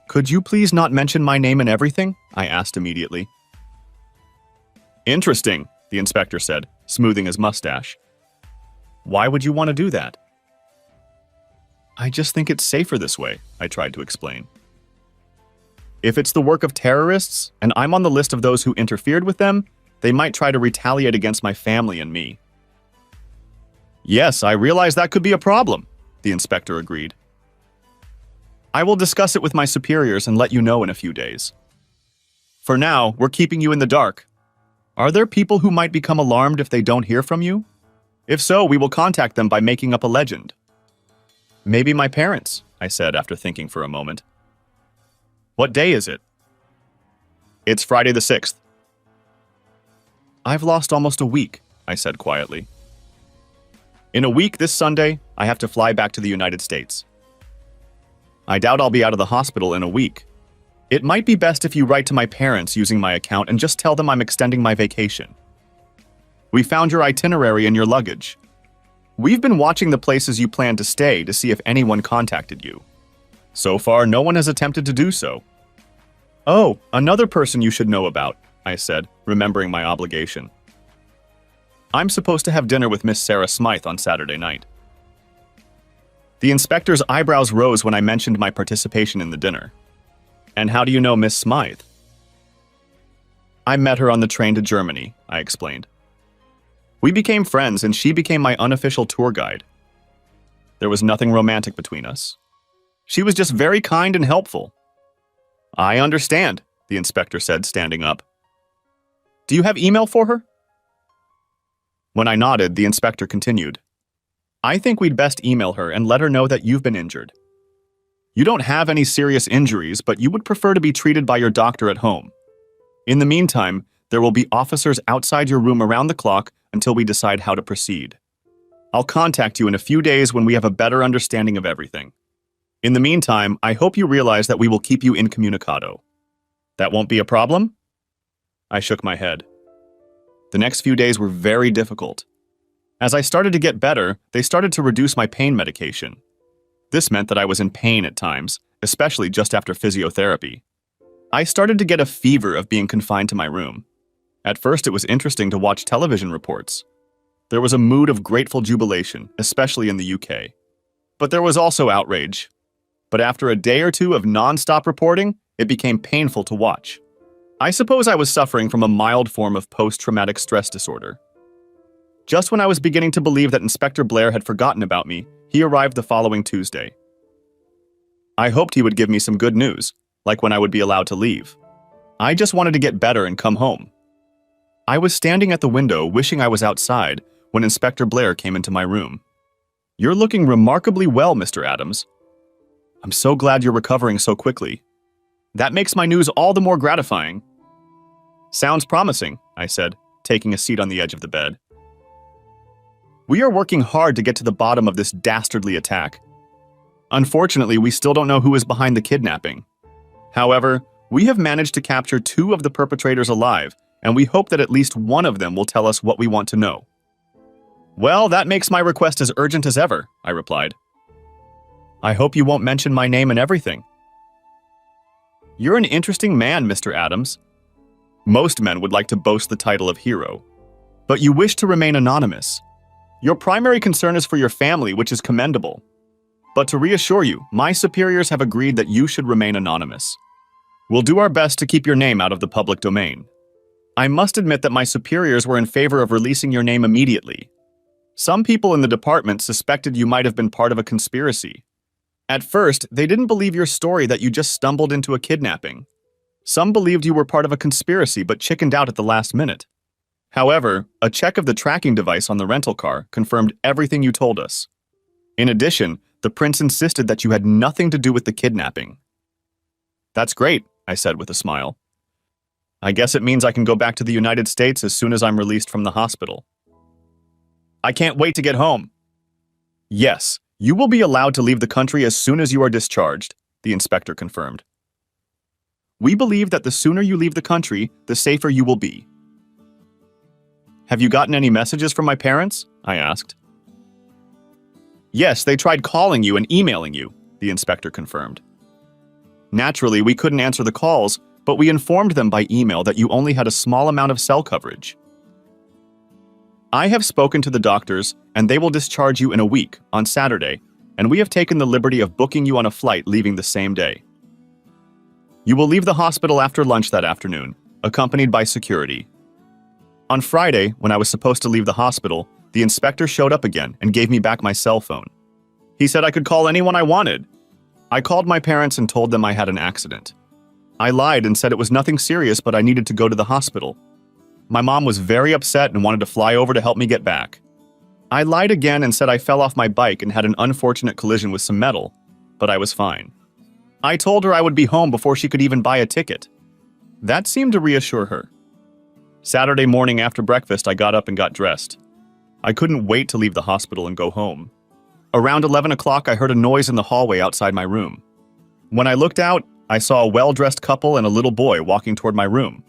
Could you please not mention my name and everything? I asked immediately. Interesting, the inspector said, smoothing his mustache. Why would you want to do that? I just think it's safer this way, I tried to explain. If it's the work of terrorists, and I'm on the list of those who interfered with them, they might try to retaliate against my family and me. Yes, I realize that could be a problem, the inspector agreed. I will discuss it with my superiors and let you know in a few days. For now, we're keeping you in the dark. Are there people who might become alarmed if they don't hear from you? If so, we will contact them by making up a legend. Maybe my parents, I said after thinking for a moment. What day is it? It's Friday the 6th. I've lost almost a week, I said quietly. In a week this Sunday, I have to fly back to the United States. I doubt I'll be out of the hospital in a week. It might be best if you write to my parents using my account and just tell them I'm extending my vacation. We found your itinerary in your luggage. We've been watching the places you plan to stay to see if anyone contacted you. So far, no one has attempted to do so. Oh, another person you should know about, I said, remembering my obligation. I'm supposed to have dinner with Miss Sarah Smythe on Saturday night. The inspector's eyebrows rose when I mentioned my participation in the dinner. And how do you know Miss Smythe? I met her on the train to Germany, I explained. We became friends and she became my unofficial tour guide. There was nothing romantic between us. She was just very kind and helpful. I understand, the inspector said, standing up. Do you have email for her? When I nodded, the inspector continued. I think we'd best email her and let her know that you've been injured. You don't have any serious injuries, but you would prefer to be treated by your doctor at home. In the meantime, there will be officers outside your room around the clock until we decide how to proceed. I'll contact you in a few days when we have a better understanding of everything. In the meantime, I hope you realize that we will keep you incommunicado. That won't be a problem? I shook my head. The next few days were very difficult. As I started to get better, they started to reduce my pain medication. This meant that I was in pain at times, especially just after physiotherapy. I started to get a fever of being confined to my room. At first, it was interesting to watch television reports. There was a mood of grateful jubilation, especially in the UK. But there was also outrage. But after a day or two of non-stop reporting, it became painful to watch. I suppose I was suffering from a mild form of post-traumatic stress disorder. Just when I was beginning to believe that Inspector Blair had forgotten about me, he arrived the following Tuesday. I hoped he would give me some good news, like when I would be allowed to leave. I just wanted to get better and come home. I was standing at the window wishing I was outside when Inspector Blair came into my room. You're looking remarkably well, Mr. Adams. I'm so glad you're recovering so quickly. That makes my news all the more gratifying. Sounds promising, I said, taking a seat on the edge of the bed. We are working hard to get to the bottom of this dastardly attack. Unfortunately, we still don't know who is behind the kidnapping. However, we have managed to capture 2 of the perpetrators alive, and we hope that at least one of them will tell us what we want to know. Well, that makes my request as urgent as ever, I replied. I hope you won't mention my name and everything. You're an interesting man, Mr. Adams. Most men would like to boast the title of hero. But you wish to remain anonymous. Your primary concern is for your family, which is commendable. But to reassure you, my superiors have agreed that you should remain anonymous. We'll do our best to keep your name out of the public domain. I must admit that my superiors were in favor of releasing your name immediately. Some people in the department suspected you might have been part of a conspiracy. At first, they didn't believe your story that you just stumbled into a kidnapping. Some believed you were part of a conspiracy but chickened out at the last minute. However, a check of the tracking device on the rental car confirmed everything you told us. In addition, the prince insisted that you had nothing to do with the kidnapping. That's great, I said with a smile. I guess it means I can go back to the United States as soon as I'm released from the hospital. I can't wait to get home. Yes, you will be allowed to leave the country as soon as you are discharged, the inspector confirmed. We believe that the sooner you leave the country, the safer you will be. Have you gotten any messages from my parents? I asked. Yes, they tried calling you and emailing you, the inspector confirmed. Naturally, we couldn't answer the calls, but we informed them by email that you only had a small amount of cell coverage. I have spoken to the doctors, and they will discharge you in a week, on Saturday, and we have taken the liberty of booking you on a flight leaving the same day. You will leave the hospital after lunch that afternoon, accompanied by security. On Friday, when I was supposed to leave the hospital, the inspector showed up again and gave me back my cell phone. He said I could call anyone I wanted. I called my parents and told them I had an accident. I lied and said it was nothing serious, but I needed to go to the hospital. My mom was very upset and wanted to fly over to help me get back. I lied again and said I fell off my bike and had an unfortunate collision with some metal, but I was fine. I told her I would be home before she could even buy a ticket. That seemed to reassure her. Saturday morning after breakfast, I got up and got dressed. I couldn't wait to leave the hospital and go home. Around 11 o'clock, I heard a noise in the hallway outside my room. When I looked out, I saw a well-dressed couple and a little boy walking toward my room.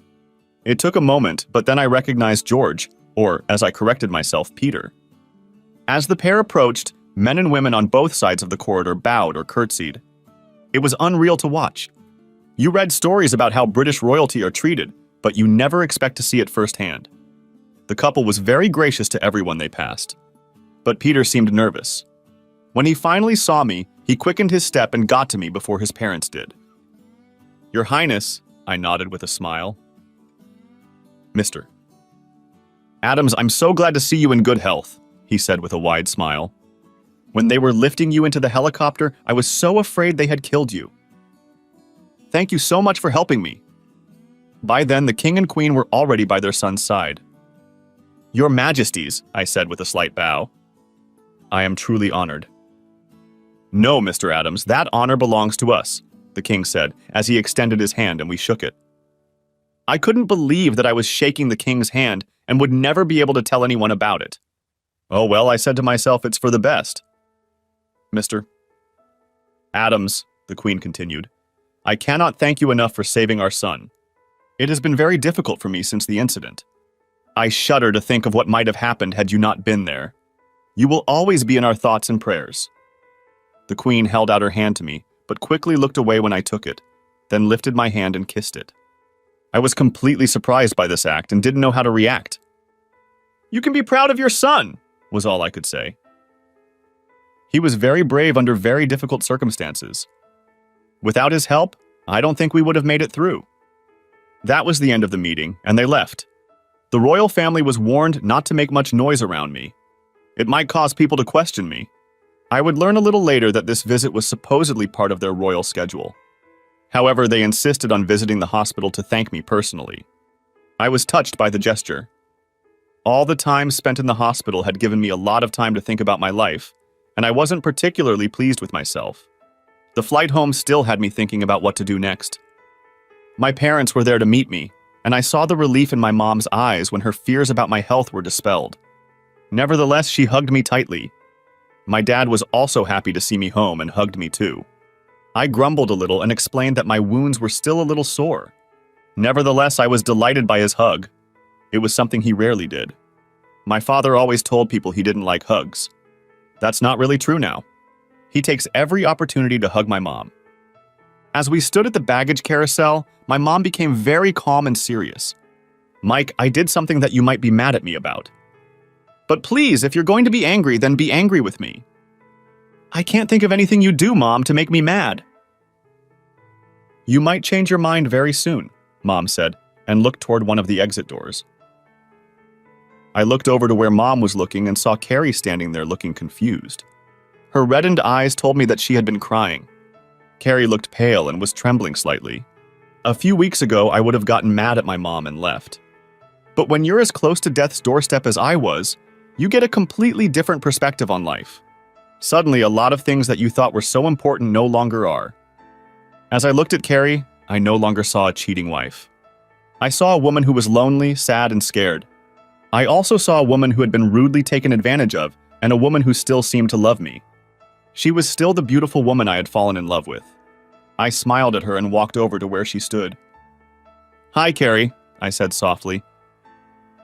It took a moment, but then I recognized George, or, as I corrected myself, Peter. As the pair approached, men and women on both sides of the corridor bowed or curtsied. It was unreal to watch. You read stories about how British royalty are treated, but you never expect to see it firsthand. The couple was very gracious to everyone they passed. But Peter seemed nervous. When he finally saw me, he quickened his step and got to me before his parents did. Your Highness, I nodded with a smile. Mr. Adams, I'm so glad to see you in good health, he said with a wide smile. When they were lifting you into the helicopter, I was so afraid they had killed you. Thank you so much for helping me. By then, the king and queen were already by their son's side. Your Majesties, I said with a slight bow. I am truly honored. No, Mr. Adams, that honor belongs to us, the king said as he extended his hand and we shook it. I couldn't believe that I was shaking the king's hand and would never be able to tell anyone about it. Oh well, I said to myself, it's for the best. Mr. Adams, the queen continued, I cannot thank you enough for saving our son. It has been very difficult for me since the incident. I shudder to think of what might have happened had you not been there. You will always be in our thoughts and prayers. The queen held out her hand to me, but quickly looked away when I took it, then lifted my hand and kissed it. I was completely surprised by this act and didn't know how to react. You can be proud of your son, was all I could say. He was very brave under very difficult circumstances. Without his help, I don't think we would have made it through. That was the end of the meeting, and they left. The royal family was warned not to make much noise around me. It might cause people to question me. I would learn a little later that this visit was supposedly part of their royal schedule. However, they insisted on visiting the hospital to thank me personally. I was touched by the gesture. All the time spent in the hospital had given me a lot of time to think about my life, and I wasn't particularly pleased with myself. The flight home still had me thinking about what to do next. My parents were there to meet me, and I saw the relief in my mom's eyes when her fears about my health were dispelled. Nevertheless, she hugged me tightly. My dad was also happy to see me home and hugged me too. I grumbled a little and explained that my wounds were still a little sore. Nevertheless, I was delighted by his hug. It was something he rarely did. My father always told people he didn't like hugs. That's not really true now. He takes every opportunity to hug my mom. As we stood at the baggage carousel, my mom became very calm and serious. Mike, I did something that you might be mad at me about. But please, if you're going to be angry, then be angry with me. I can't think of anything you do, Mom, to make me mad. You might change your mind very soon, Mom said, and looked toward one of the exit doors. I looked over to where Mom was looking and saw Carrie standing there looking confused. Her reddened eyes told me that she had been crying. Carrie looked pale and was trembling slightly. A few weeks ago, I would have gotten mad at my mom and left. But when you're as close to death's doorstep as I was, you get a completely different perspective on life. Suddenly, a lot of things that you thought were so important no longer are. As I looked at Carrie, I no longer saw a cheating wife. I saw a woman who was lonely, sad, and scared. I also saw a woman who had been rudely taken advantage of, and a woman who still seemed to love me. She was still the beautiful woman I had fallen in love with. I smiled at her and walked over to where she stood. "Hi, Carrie," I said softly.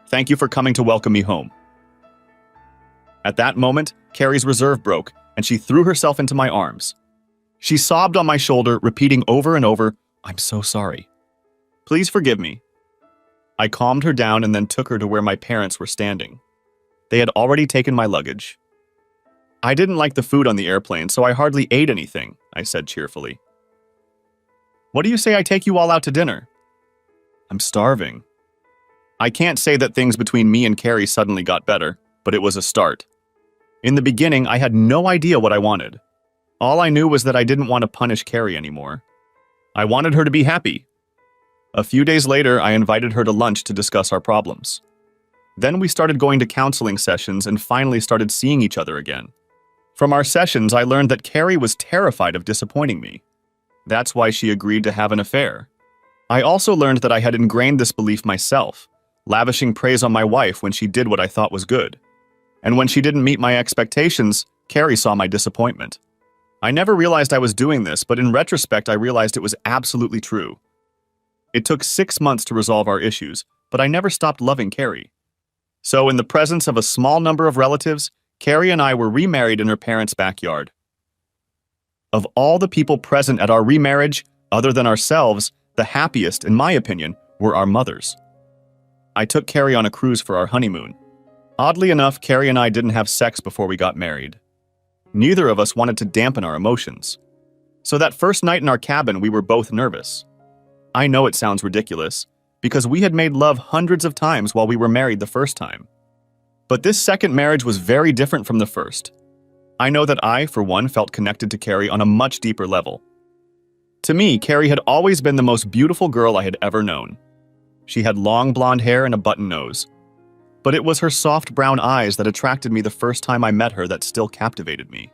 "Thank you for coming to welcome me home." At that moment, Carrie's reserve broke, and she threw herself into my arms. She sobbed on my shoulder, repeating over and over, "I'm so sorry. Please forgive me." I calmed her down and then took her to where my parents were standing. They had already taken my luggage. "I didn't like the food on the airplane, so I hardly ate anything," I said cheerfully. "What do you say I take you all out to dinner?" "I'm starving." I can't say that things between me and Carrie suddenly got better, but it was a start. In the beginning, I had no idea what I wanted. All I knew was that I didn't want to punish Carrie anymore. I wanted her to be happy. A few days later, I invited her to lunch to discuss our problems. Then we started going to counseling sessions and finally started seeing each other again. From our sessions, I learned that Carrie was terrified of disappointing me. That's why she agreed to have an affair. I also learned that I had ingrained this belief myself, lavishing praise on my wife when she did what I thought was good. And when she didn't meet my expectations, Carrie saw my disappointment. I never realized I was doing this, but in retrospect, I realized it was absolutely true. It took 6 months to resolve our issues, but I never stopped loving Carrie. So, in the presence of a small number of relatives, Carrie and I were remarried in her parents' backyard. Of all the people present at our remarriage, other than ourselves, the happiest, in my opinion, were our mothers. I took Carrie on a cruise for our honeymoon. Oddly enough, Carrie and I didn't have sex before we got married. Neither of us wanted to dampen our emotions. So that first night in our cabin, we were both nervous. I know it sounds ridiculous, because we had made love hundreds of times while we were married the first time. But this second marriage was very different from the first. I know that I, for one, felt connected to Carrie on a much deeper level. To me, Carrie had always been the most beautiful girl I had ever known. She had long blonde hair and a button nose. But it was her soft brown eyes that attracted me the first time I met her that still captivated me.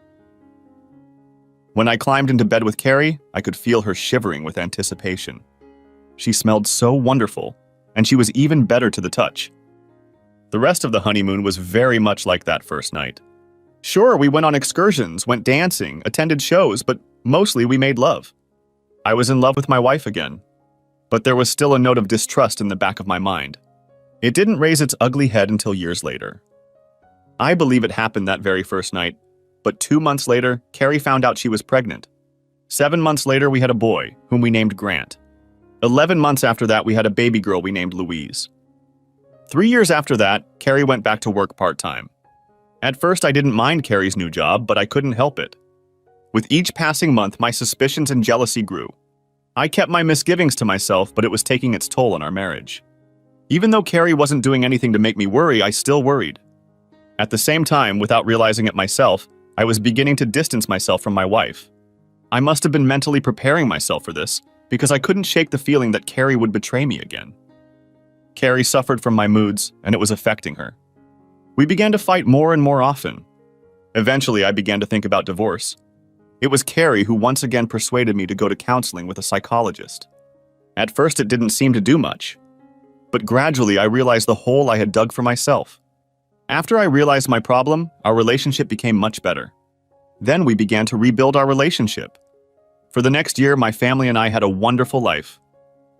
When I climbed into bed with Carrie, I could feel her shivering with anticipation. She smelled so wonderful, and she was even better to the touch. The rest of the honeymoon was very much like that first night. Sure, we went on excursions, went dancing, attended shows, but mostly we made love. I was in love with my wife again, but there was still a note of distrust in the back of my mind. It didn't raise its ugly head until years later. I believe it happened that very first night, but 2 months later, Carrie found out she was pregnant. 7 months later, we had a boy, whom we named Grant. 11 months after that, we had a baby girl we named Louise. 3 years after that, Carrie went back to work part-time. At first, I didn't mind Carrie's new job, but I couldn't help it. With each passing month, my suspicions and jealousy grew. I kept my misgivings to myself, but it was taking its toll on our marriage. Even though Carrie wasn't doing anything to make me worry, I still worried. At the same time, without realizing it myself, I was beginning to distance myself from my wife. I must have been mentally preparing myself for this, because I couldn't shake the feeling that Carrie would betray me again. Carrie suffered from my moods, and it was affecting her. We began to fight more and more often. Eventually, I began to think about divorce. It was Carrie who once again persuaded me to go to counseling with a psychologist. At first, it didn't seem to do much. But gradually, I realized the hole I had dug for myself. After I realized my problem, our relationship became much better. Then we began to rebuild our relationship. For the next year, my family and I had a wonderful life.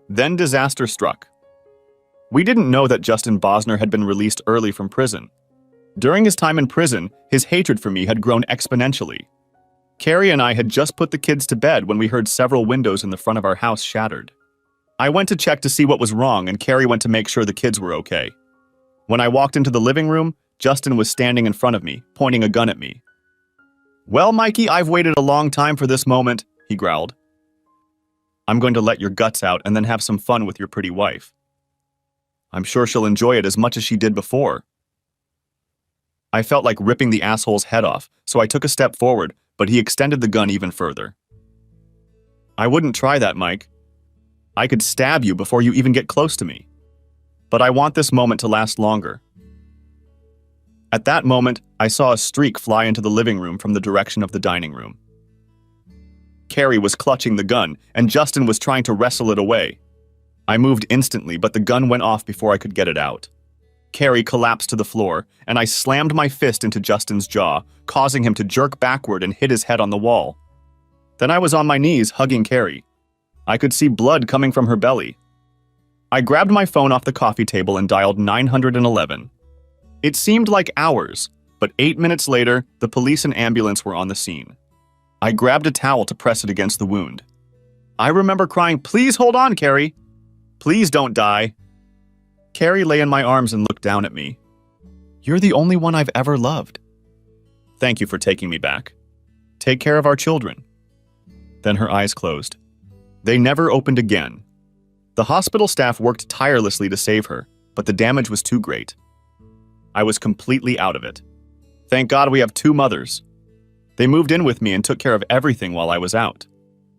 Then disaster struck. We didn't know that Justin Bosner had been released early from prison. During his time in prison, his hatred for me had grown exponentially. Carrie and I had just put the kids to bed when we heard several windows in the front of our house shattered. I went to check to see what was wrong, and Carrie went to make sure the kids were okay. When I walked into the living room, Justin was standing in front of me, pointing a gun at me. "Well, Mikey, I've waited a long time for this moment," he growled. "I'm going to let your guts out and then have some fun with your pretty wife. I'm sure she'll enjoy it as much as she did before." I felt like ripping the asshole's head off, so I took a step forward, but he extended the gun even further. "I wouldn't try that, Mike. I could stab you before you even get close to me. But I want this moment to last longer." At that moment, I saw a streak fly into the living room from the direction of the dining room. Carrie was clutching the gun, and Justin was trying to wrestle it away. I moved instantly, but the gun went off before I could get it out. Carrie collapsed to the floor, and I slammed my fist into Justin's jaw, causing him to jerk backward and hit his head on the wall. Then I was on my knees, hugging Carrie. I could see blood coming from her belly. I grabbed my phone off the coffee table and dialed 911. It seemed like hours, but 8 minutes later, the police and ambulance were on the scene. I grabbed a towel to press it against the wound. I remember crying, "Please hold on, Carrie. Please don't die." Carrie lay in my arms and looked down at me. "You're the only one I've ever loved. Thank you for taking me back. Take care of our children." Then her eyes closed. They never opened again. The hospital staff worked tirelessly to save her, but the damage was too great. I was completely out of it. Thank God we have 2 mothers. They moved in with me and took care of everything while I was out.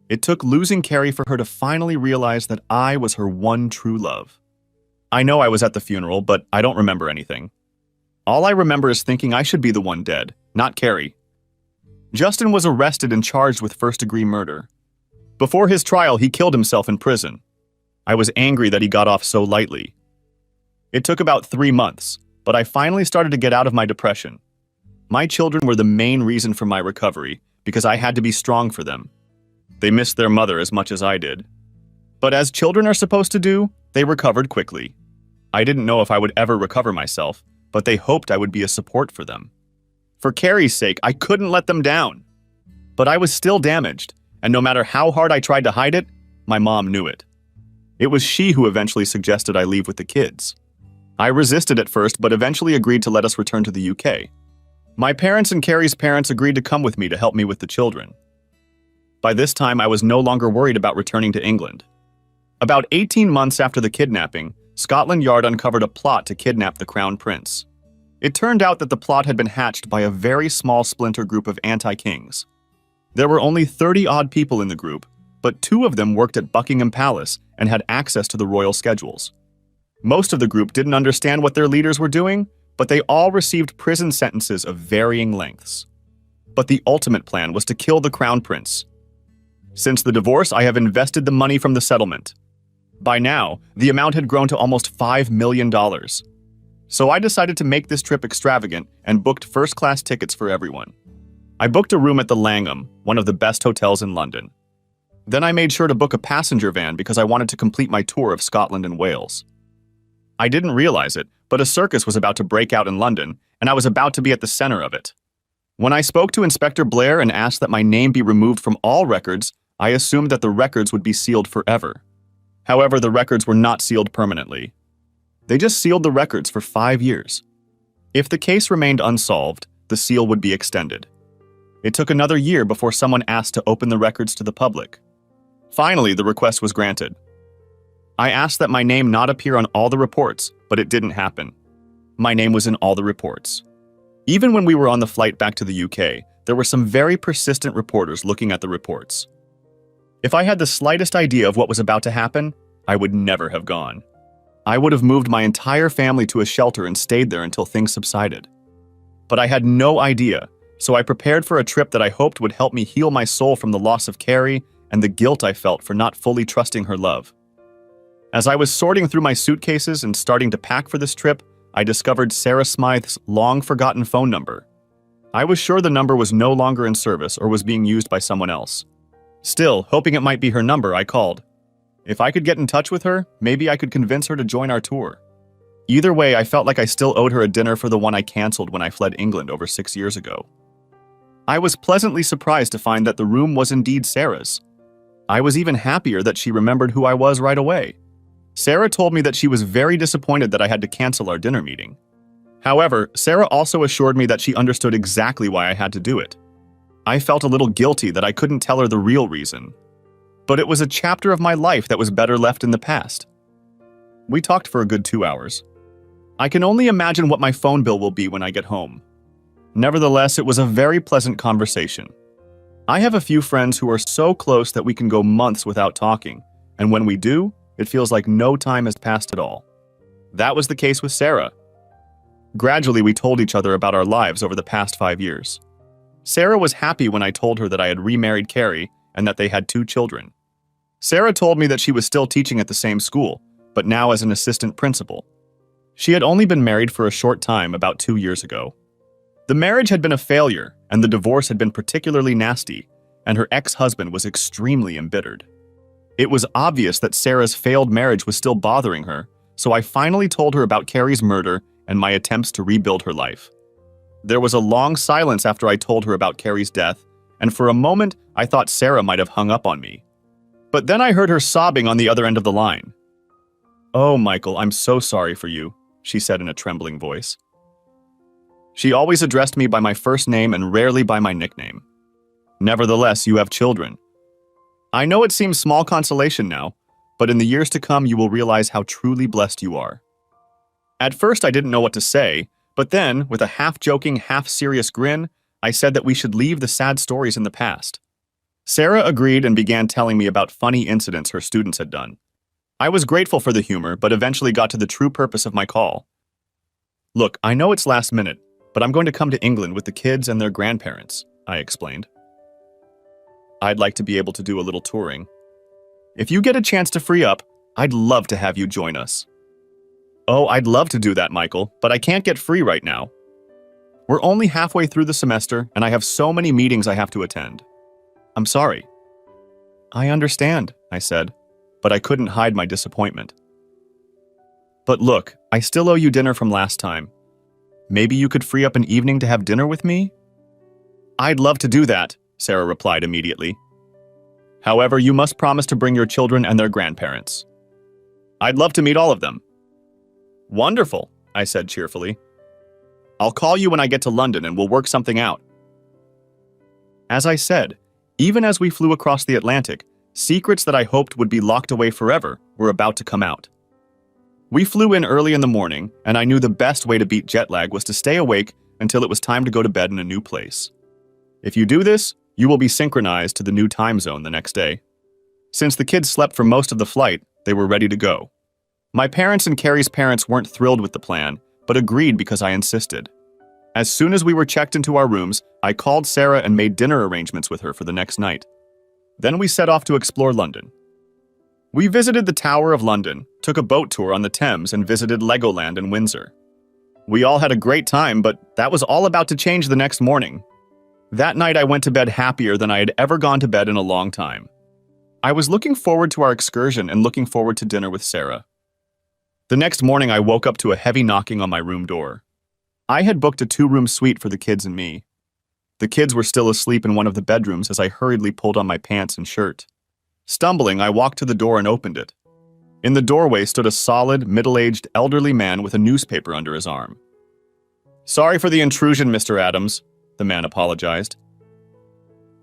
It took losing Carrie for her to finally realize that I was her one true love. I know I was at the funeral, but I don't remember anything. All I remember is thinking I should be the one dead, not Carrie. Justin was arrested and charged with first-degree murder. Before his trial, he killed himself in prison. I was angry that he got off so lightly. It took about 3 months, but I finally started to get out of my depression. My children were the main reason for my recovery, because I had to be strong for them. They missed their mother as much as I did. But as children are supposed to do, they recovered quickly. I didn't know if I would ever recover myself, but they hoped I would be a support for them. For Carrie's sake, I couldn't let them down. But I was still damaged, and no matter how hard I tried to hide it, my mom knew it. It was she who eventually suggested I leave with the kids. I resisted at first, but eventually agreed to let us return to the UK. My parents and Carrie's parents agreed to come with me to help me with the children. By this time, I was no longer worried about returning to England. About 18 months after the kidnapping, Scotland Yard uncovered a plot to kidnap the Crown Prince. It turned out that the plot had been hatched by a very small splinter group of anti-kings. There were only 30-odd people in the group, but 2 of them worked at Buckingham Palace and had access to the royal schedules. Most of the group didn't understand what their leaders were doing, but they all received prison sentences of varying lengths. But the ultimate plan was to kill the Crown Prince. Since the divorce, I have invested the money from the settlement. By now, the amount had grown to almost $5 million. So I decided to make this trip extravagant and booked first-class tickets for everyone. I booked a room at the Langham, one of the best hotels in London. Then I made sure to book a passenger van because I wanted to complete my tour of Scotland and Wales. I didn't realize it, but a circus was about to break out in London, and I was about to be at the center of it. When I spoke to Inspector Blair and asked that my name be removed from all records, I assumed that the records would be sealed forever. However, the records were not sealed permanently. They just sealed the records for 5 years. If the case remained unsolved, the seal would be extended. It took another year before someone asked to open the records to the public. Finally, the request was granted. I asked that my name not appear on all the reports, but it didn't happen. My name was in all the reports. Even when we were on the flight back to the UK, there were some very persistent reporters looking at the reports. If I had the slightest idea of what was about to happen, I would never have gone. I would have moved my entire family to a shelter and stayed there until things subsided. But I had no idea, so I prepared for a trip that I hoped would help me heal my soul from the loss of Carrie and the guilt I felt for not fully trusting her love. As I was sorting through my suitcases and starting to pack for this trip, I discovered Sarah Smythe's long-forgotten phone number. I was sure the number was no longer in service or was being used by someone else. Still, hoping it might be her number, I called. If I could get in touch with her, maybe I could convince her to join our tour. Either way, I felt like I still owed her a dinner for the one I canceled when I fled England over 6 years ago. I was pleasantly surprised to find that the room was indeed Sarah's. I was even happier that she remembered who I was right away. Sarah told me that she was very disappointed that I had to cancel our dinner meeting. However, Sarah also assured me that she understood exactly why I had to do it. I felt a little guilty that I couldn't tell her the real reason. But it was a chapter of my life that was better left in the past. We talked for a good 2 hours. I can only imagine what my phone bill will be when I get home. Nevertheless, it was a very pleasant conversation. I have a few friends who are so close that we can go months without talking, and when we do, it feels like no time has passed at all. That was the case with Sarah. Gradually, we told each other about our lives over the past 5 years. Sarah was happy when I told her that I had remarried Carrie and that they had 2 children. Sarah told me that she was still teaching at the same school, but now as an assistant principal. She had only been married for a short time about 2 years ago. The marriage had been a failure, and the divorce had been particularly nasty, and her ex-husband was extremely embittered. It was obvious that Sarah's failed marriage was still bothering her, so I finally told her about Carrie's murder and my attempts to rebuild her life. There was a long silence after I told her about Carrie's death, and for a moment I thought Sarah might have hung up on me. But then I heard her sobbing on the other end of the line. "Oh, Michael, I'm so sorry for you," she said in a trembling voice. She always addressed me by my first name and rarely by my nickname. "Nevertheless, you have children. I know it seems small consolation now, but in the years to come you will realize how truly blessed you are." At first I didn't know what to say, but then, with a half-joking, half-serious grin, I said that we should leave the sad stories in the past. Sarah agreed and began telling me about funny incidents her students had done. I was grateful for the humor, but eventually got to the true purpose of my call. "Look, I know it's last minute, but I'm going to come to England with the kids and their grandparents," I explained. "I'd like to be able to do a little touring. If you get a chance to free up, I'd love to have you join us." "Oh, I'd love to do that, Michael, but I can't get free right now. We're only halfway through the semester, and I have so many meetings I have to attend. I'm sorry." "I understand," I said, but I couldn't hide my disappointment. "But look, I still owe you dinner from last time. Maybe you could free up an evening to have dinner with me?" "I'd love to do that," Sarah replied immediately. "However, you must promise to bring your children and their grandparents." "I'd love to meet all of them." "Wonderful," I said cheerfully. "I'll call you when I get to London and we'll work something out." As I said, even as we flew across the Atlantic, secrets that I hoped would be locked away forever were about to come out. We flew in early in the morning, and I knew the best way to beat jet lag was to stay awake until it was time to go to bed in a new place. If you do this, you will be synchronized to the new time zone the next day. Since the kids slept for most of the flight, they were ready to go. My parents and Carrie's parents weren't thrilled with the plan, but agreed because I insisted. As soon as we were checked into our rooms, I called Sarah and made dinner arrangements with her for the next night. Then we set off to explore London. We visited the Tower of London, took a boat tour on the Thames, and visited Legoland in Windsor. We all had a great time, but that was all about to change the next morning. That night I went to bed happier than I had ever gone to bed in a long time. I was looking forward to our excursion and looking forward to dinner with Sarah. The next morning I woke up to a heavy knocking on my room door. I had booked a 2-room suite for the kids and me. The kids were still asleep in one of the bedrooms as I hurriedly pulled on my pants and shirt. Stumbling, I walked to the door and opened it. In the doorway stood a solid, middle-aged, elderly man with a newspaper under his arm. "Sorry for the intrusion, Mr. Adams," the man apologized.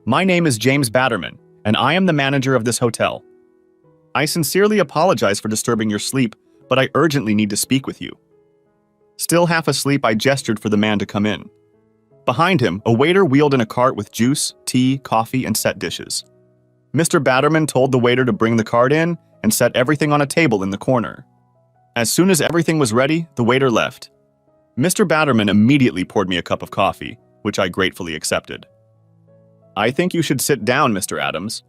"My name is James Batterman, and I am the manager of this hotel. I sincerely apologize for disturbing your sleep, but I urgently need to speak with you." Still half asleep, I gestured for the man to come in. Behind him, a waiter wheeled in a cart with juice, tea, coffee, and set dishes. Mr. Batterman told the waiter to bring the cart in and set everything on a table in the corner. As soon as everything was ready, the waiter left. Mr. Batterman immediately poured me a cup of coffee, which I gratefully accepted. "I think you should sit down, Mr. Adams.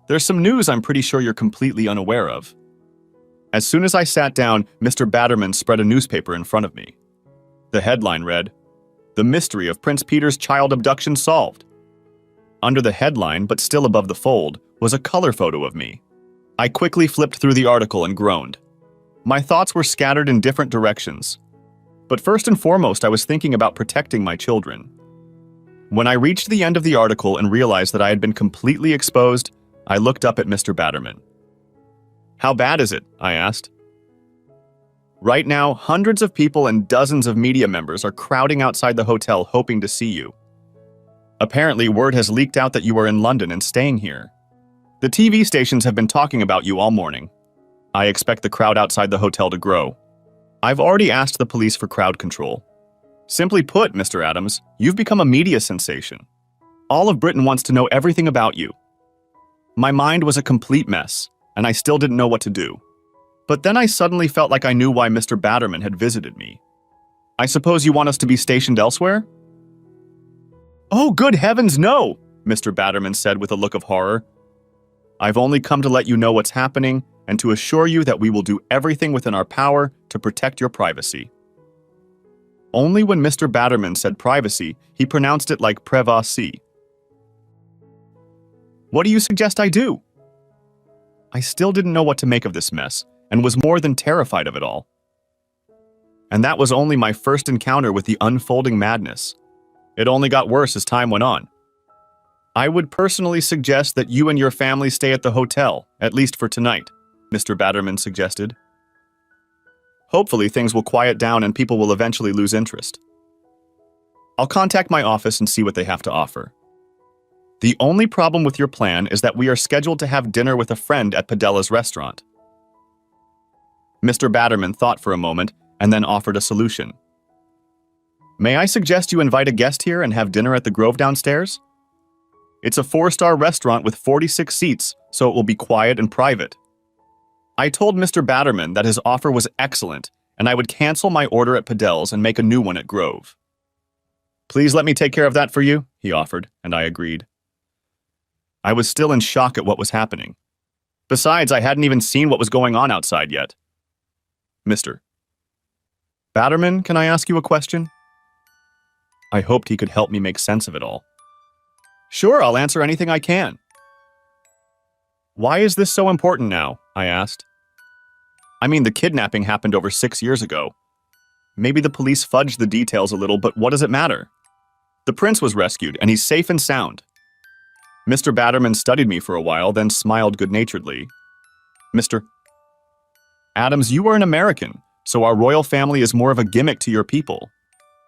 There's some news I'm pretty sure you're completely unaware of." As soon as I sat down, Mr. Batterman spread a newspaper in front of me. The headline read, "The mystery of Prince Peter's child abduction solved." Under the headline, but still above the fold, was a color photo of me. I quickly flipped through the article and groaned. My thoughts were scattered in different directions. But first and foremost, I was thinking about protecting my children. When I reached the end of the article and realized that I had been completely exposed, I looked up at Mr. Batterman. How bad is it? I asked. Right now, hundreds of people and dozens of media members are crowding outside the hotel hoping to see you. Apparently, word has leaked out that you are in London and staying here. The TV stations have been talking about you all morning. I expect the crowd outside the hotel to grow. I've already asked the police for crowd control. Simply put, Mr. Adams, you've become a media sensation. All of Britain wants to know everything about you. My mind was a complete mess, and I still didn't know what to do. But then I suddenly felt like I knew why Mr. Batterman had visited me. I suppose you want us to be stationed elsewhere? Oh, good heavens, no, Mr. Batterman said with a look of horror. I've only come to let you know what's happening and to assure you that we will do everything within our power to protect your privacy. Only when Mr. Batterman said privacy, he pronounced it like privacy. What do you suggest I do? I still didn't know what to make of this mess, and was more than terrified of it all. And that was only my first encounter with the unfolding madness. It only got worse as time went on. I would personally suggest that you and your family stay at the hotel, at least for tonight, Mr. Batterman suggested. Hopefully things will quiet down and people will eventually lose interest. I'll contact my office and see what they have to offer. The only problem with your plan is that we are scheduled to have dinner with a friend at Padella's restaurant. Mr. Batterman thought for a moment and then offered a solution. May I suggest you invite a guest here and have dinner at the Grove downstairs? It's a 4-star restaurant with 46 seats, so it will be quiet and private. I told Mr. Batterman that his offer was excellent and I would cancel my order at Padel's and make a new one at Grove. Please let me take care of that for you, he offered, and I agreed. I was still in shock at what was happening. Besides, I hadn't even seen what was going on outside yet. Mr. Batterman, can I ask you a question? I hoped he could help me make sense of it all. Sure, I'll answer anything I can. Why is this so important now? I asked. I mean, the kidnapping happened over 6 years ago. Maybe the police fudged the details a little, but what does it matter? The prince was rescued, and he's safe and sound. Mr. Batterman studied me for a while, then smiled good-naturedly. Mr. Adams, you are an American, so our royal family is more of a gimmick to your people.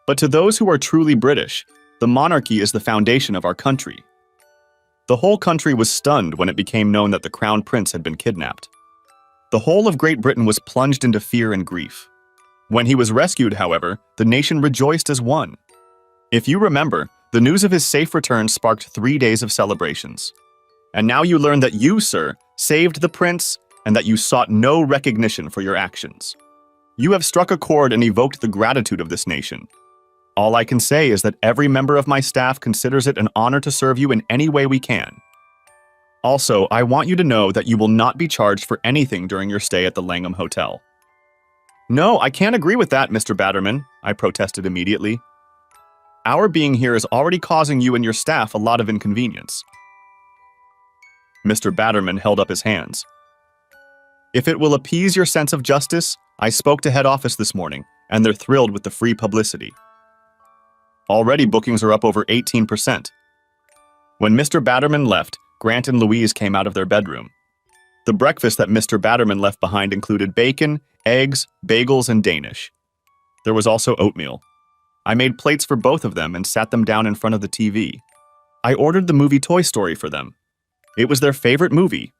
But to those who are truly British, the monarchy is the foundation of our country. The whole country was stunned when it became known that the crown prince had been kidnapped. The whole of Great Britain was plunged into fear and grief. When he was rescued, however, the nation rejoiced as one. If you remember, the news of his safe return sparked 3 days of celebrations. And now you learn that you, sir, saved the prince and that you sought no recognition for your actions. You have struck a chord and evoked the gratitude of this nation. All I can say is that every member of my staff considers it an honor to serve you in any way we can. Also, I want you to know that you will not be charged for anything during your stay at the Langham Hotel. No, I can't agree with that, Mr. Batterman, I protested immediately. Our being here is already causing you and your staff a lot of inconvenience. Mr. Batterman held up his hands. If it will appease your sense of justice, I spoke to head office this morning, and they're thrilled with the free publicity. Already bookings are up over 18%. When Mr. Batterman left, Grant and Louise came out of their bedroom. The breakfast that Mr. Batterman left behind included bacon, eggs, bagels, and Danish. There was also oatmeal. I made plates for both of them and sat them down in front of the TV. I ordered the movie Toy Story for them. It was their favorite movie.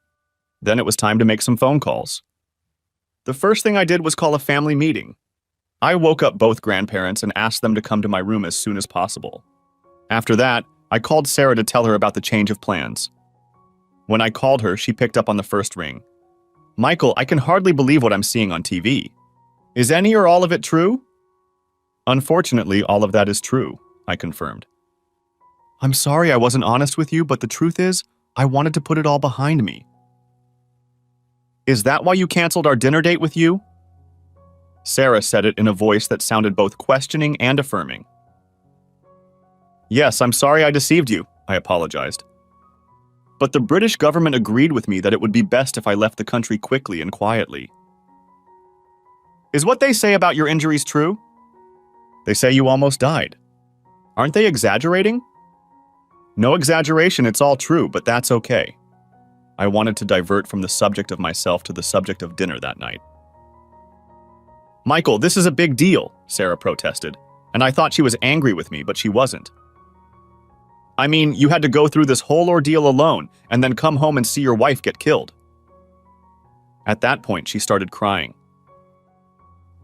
Then it was time to make some phone calls. The first thing I did was call a family meeting. I woke up both grandparents and asked them to come to my room as soon as possible. After that, I called Sarah to tell her about the change of plans. When I called her, she picked up on the first ring. Michael, I can hardly believe what I'm seeing on TV. Is any or all of it true? Unfortunately, all of that is true, I confirmed. I'm sorry I wasn't honest with you, but the truth is, I wanted to put it all behind me. Is that why you canceled our dinner date with you? Sarah said it in a voice that sounded both questioning and affirming. Yes, I'm sorry I deceived you, I apologized. But the British government agreed with me that it would be best if I left the country quickly and quietly. Is what they say about your injuries true? They say you almost died. Aren't they exaggerating? No exaggeration, it's all true, but that's okay. I wanted to divert from the subject of myself to the subject of dinner that night. "Michael, this is a big deal," Sarah protested, and I thought she was angry with me, but she wasn't. "I mean, you had to go through this whole ordeal alone and then come home and see your wife get killed." At that point, she started crying.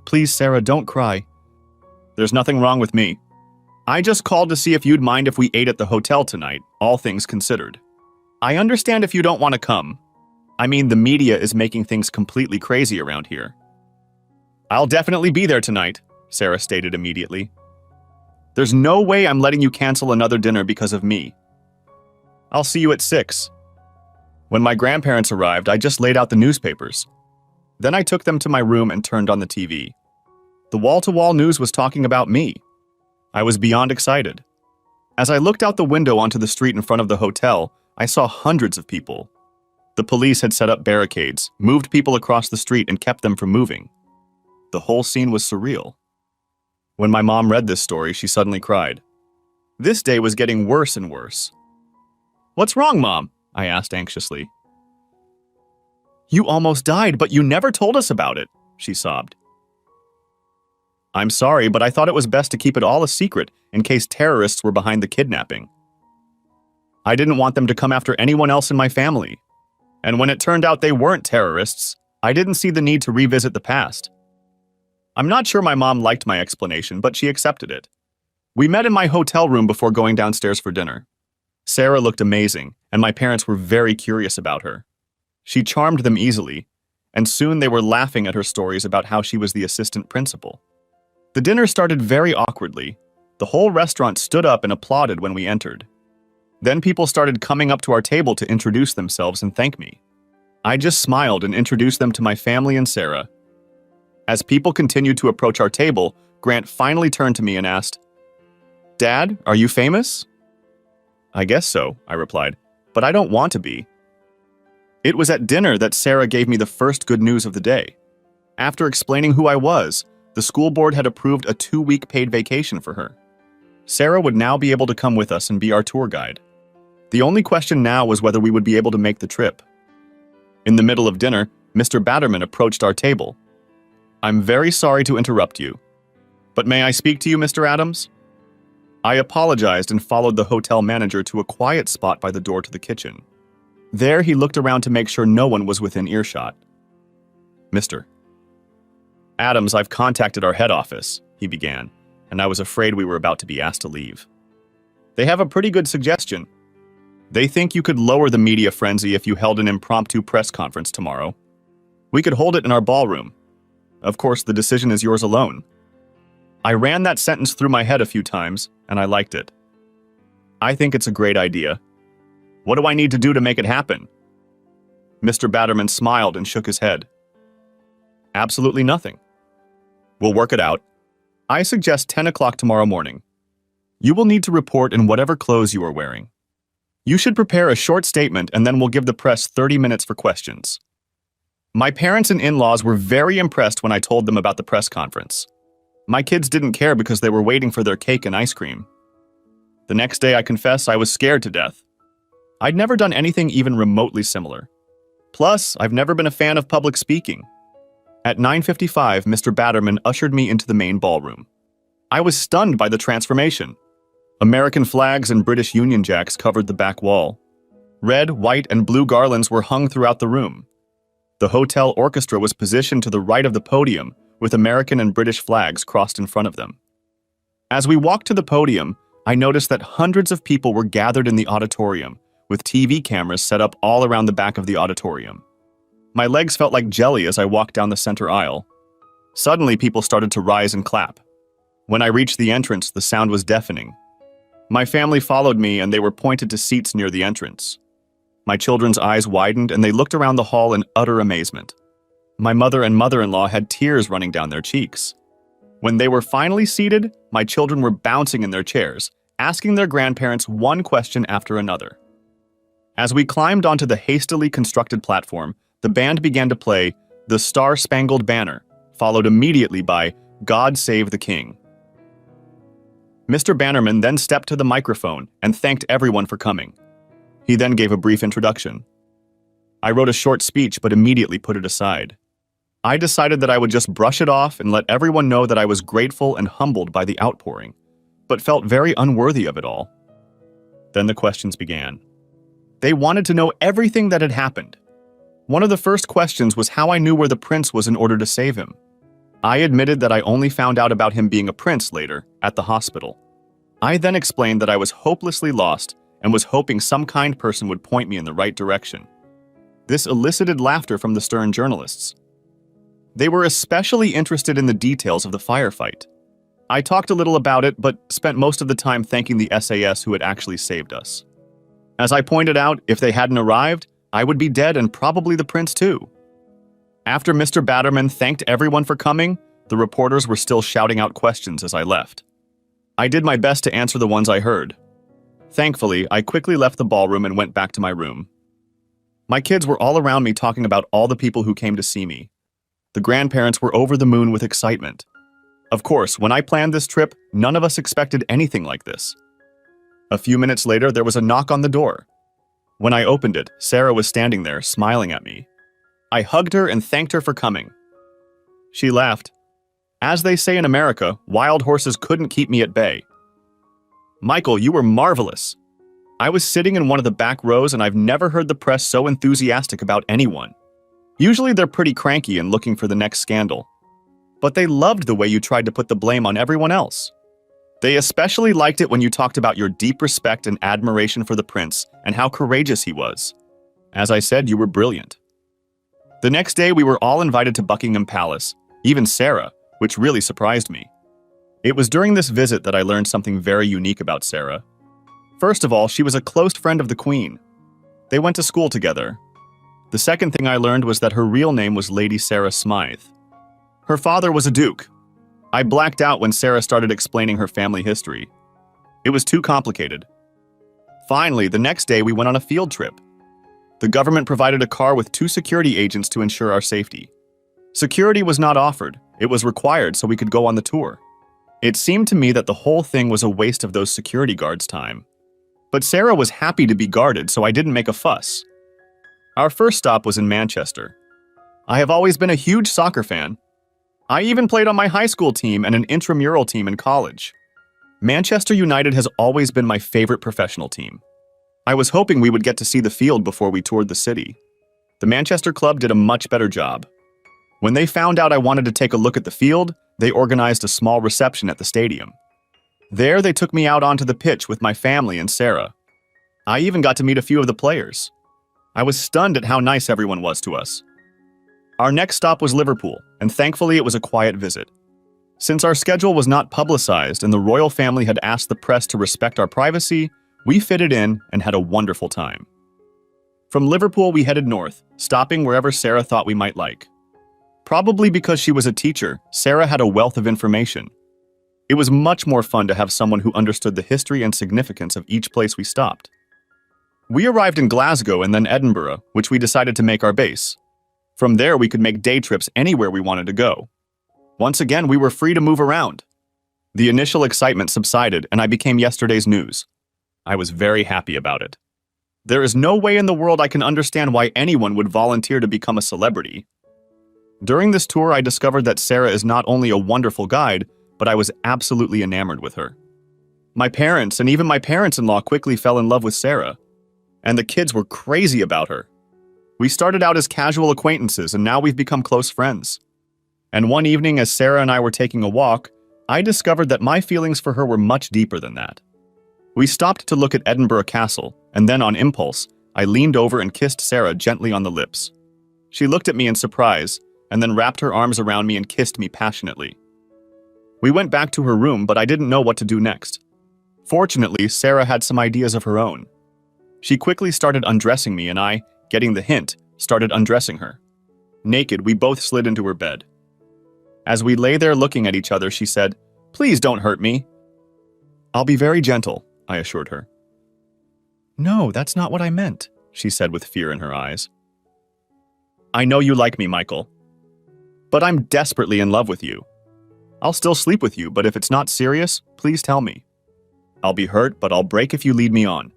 "Please, Sarah, don't cry. There's nothing wrong with me. I just called to see if you'd mind if we ate at the hotel tonight, all things considered. I understand if you don't want to come. I mean, the media is making things completely crazy around here." "I'll definitely be there tonight," Sarah stated immediately. "There's no way I'm letting you cancel another dinner because of me. I'll see you at 6. When my grandparents arrived, I just laid out the newspapers. Then I took them to my room and turned on the TV. The wall-to-wall news was talking about me. I was beyond excited. As I looked out the window onto the street in front of the hotel, I saw hundreds of people. The police had set up barricades, moved people across the street, and kept them from moving. The whole scene was surreal. When my mom read this story, she suddenly cried. This day was getting worse and worse. "What's wrong, Mom?" I asked anxiously. "You almost died, but you never told us about it," she sobbed. "I'm sorry, but I thought it was best to keep it all a secret in case terrorists were behind the kidnapping. I didn't want them to come after anyone else in my family. And when it turned out they weren't terrorists, I didn't see the need to revisit the past." I'm not sure my mom liked my explanation, but she accepted it. We met in my hotel room before going downstairs for dinner. Sarah looked amazing, and my parents were very curious about her. She charmed them easily, and soon they were laughing at her stories about how she was the assistant principal. The dinner started very awkwardly. The whole restaurant stood up and applauded when we entered. Then people started coming up to our table to introduce themselves and thank me. I just smiled and introduced them to my family and Sarah. As people continued to approach our table, Grant finally turned to me and asked, "Dad, are you famous?" "I guess so," I replied, "but I don't want to be." It was at dinner that Sarah gave me the first good news of the day. After explaining who I was, the school board had approved a 2-week paid vacation for her. Sarah would now be able to come with us and be our tour guide. The only question now was whether we would be able to make the trip. In the middle of dinner, Mr. Batterman approached our table. "I'm very sorry to interrupt you, but may I speak to you, Mr. Adams?" I apologized and followed the hotel manager to a quiet spot by the door to the kitchen. There, he looked around to make sure no one was within earshot. "Mr. Adams, I've contacted our head office," he began, and I was afraid we were about to be asked to leave. "They have a pretty good suggestion. They think you could lower the media frenzy if you held an impromptu press conference tomorrow. We could hold it in our ballroom. Of course, the decision is yours alone." I ran that sentence through my head a few times, and I liked it. "I think it's a great idea. What do I need to do to make it happen?" Mr. Batterman smiled and shook his head. "Absolutely nothing. We'll work it out. I suggest 10 o'clock tomorrow morning. You will need to report in whatever clothes you are wearing. You should prepare a short statement, and then we'll give the press 30 minutes for questions." My parents and in-laws were very impressed when I told them about the press conference. My kids didn't care because they were waiting for their cake and ice cream. The next day, I confess, I was scared to death. I'd never done anything even remotely similar. Plus, I've never been a fan of public speaking. At 9:55, Mr. Batterman ushered me into the main ballroom. I was stunned by the transformation. American flags and British Union Jacks covered the back wall. Red, white, and blue garlands were hung throughout the room. The hotel orchestra was positioned to the right of the podium, with American and British flags crossed in front of them. As we walked to the podium, I noticed that hundreds of people were gathered in the auditorium, with TV cameras set up all around the back of the auditorium. My legs felt like jelly as I walked down the center aisle. Suddenly, people started to rise and clap. When I reached the entrance, the sound was deafening. My family followed me, and they were pointed to seats near the entrance. My children's eyes widened, and they looked around the hall in utter amazement. My mother and mother-in-law had tears running down their cheeks. When they were finally seated, my children were bouncing in their chairs, asking their grandparents one question after another. As we climbed onto the hastily constructed platform, the band began to play The Star-Spangled Banner, followed immediately by God Save the King. Mr. Bannerman then stepped to the microphone and thanked everyone for coming. He then gave a brief introduction. I wrote a short speech but immediately put it aside. I decided that I would just brush it off and let everyone know that I was grateful and humbled by the outpouring, but felt very unworthy of it all. Then the questions began. They wanted to know everything that had happened. One of the first questions was how I knew where the prince was in order to save him. I admitted that I only found out about him being a prince later, at the hospital. I then explained that I was hopelessly lost and was hoping some kind person would point me in the right direction. This elicited laughter from the stern journalists. They were especially interested in the details of the firefight. I talked a little about it, but spent most of the time thanking the SAS who had actually saved us. As I pointed out, if they hadn't arrived, I would be dead and probably the prince too. After Mr. Batterman thanked everyone for coming, the reporters were still shouting out questions as I left. I did my best to answer the ones I heard. Thankfully, I quickly left the ballroom and went back to my room. My kids were all around me talking about all the people who came to see me. The grandparents were over the moon with excitement. Of course, when I planned this trip, none of us expected anything like this. A few minutes later, there was a knock on the door. When I opened it, Sarah was standing there, smiling at me. I hugged her and thanked her for coming. She laughed. As they say in America, wild horses couldn't keep me at bay. Michael, you were marvelous. I was sitting in one of the back rows and I've never heard the press so enthusiastic about anyone. Usually they're pretty cranky and looking for the next scandal. But they loved the way you tried to put the blame on everyone else. They especially liked it when you talked about your deep respect and admiration for the prince and how courageous he was. As I said, you were brilliant. The next day we were all invited to Buckingham Palace, even Sarah, which really surprised me. It was during this visit that I learned something very unique about Sarah. First of all, she was a close friend of the Queen. They went to school together. The second thing I learned was that her real name was Lady Sarah Smythe. Her father was a duke. I blacked out when Sarah started explaining her family history. It was too complicated. Finally, the next day we went on a field trip. The government provided a car with 2 security agents to ensure our safety. Security was not offered. It was required so we could go on the tour. It seemed to me that the whole thing was a waste of those security guards' time. But Sarah was happy to be guarded, so I didn't make a fuss. Our first stop was in Manchester. I have always been a huge soccer fan. I even played on my high school team and an intramural team in college. Manchester United has always been my favorite professional team. I was hoping we would get to see the field before we toured the city. The Manchester club did a much better job. When they found out I wanted to take a look at the field, they organized a small reception at the stadium. There, they took me out onto the pitch with my family and Sarah. I even got to meet a few of the players. I was stunned at how nice everyone was to us. Our next stop was Liverpool, and thankfully it was a quiet visit. Since our schedule was not publicized and the royal family had asked the press to respect our privacy, we fitted in and had a wonderful time. From Liverpool, we headed north, stopping wherever Sarah thought we might like. Probably because she was a teacher, Sarah had a wealth of information. It was much more fun to have someone who understood the history and significance of each place we stopped. We arrived in Glasgow and then Edinburgh, which we decided to make our base. From there, we could make day trips anywhere we wanted to go. Once again, we were free to move around. The initial excitement subsided, and I became yesterday's news. I was very happy about it. There is no way in the world I can understand why anyone would volunteer to become a celebrity. During this tour, I discovered that Sarah is not only a wonderful guide, but I was absolutely enamored with her. My parents and even my parents-in-law quickly fell in love with Sarah, and the kids were crazy about her. We started out as casual acquaintances, and now we've become close friends. And one evening, as Sarah and I were taking a walk, I discovered that my feelings for her were much deeper than that. We stopped to look at Edinburgh Castle, and then on impulse, I leaned over and kissed Sarah gently on the lips. She looked at me in surprise, and then wrapped her arms around me and kissed me passionately. We went back to her room, but I didn't know what to do next. Fortunately, Sarah had some ideas of her own. She quickly started undressing me, and I, getting the hint, started undressing her. Naked, we both slid into her bed. As we lay there looking at each other, she said, "Please don't hurt me." "I'll be very gentle," I assured her. "No, that's not what I meant," she said with fear in her eyes. "I know you like me, Michael. But I'm desperately in love with you. I'll still sleep with you, but if it's not serious, please tell me. I'll be hurt, but I'll break if you lead me on.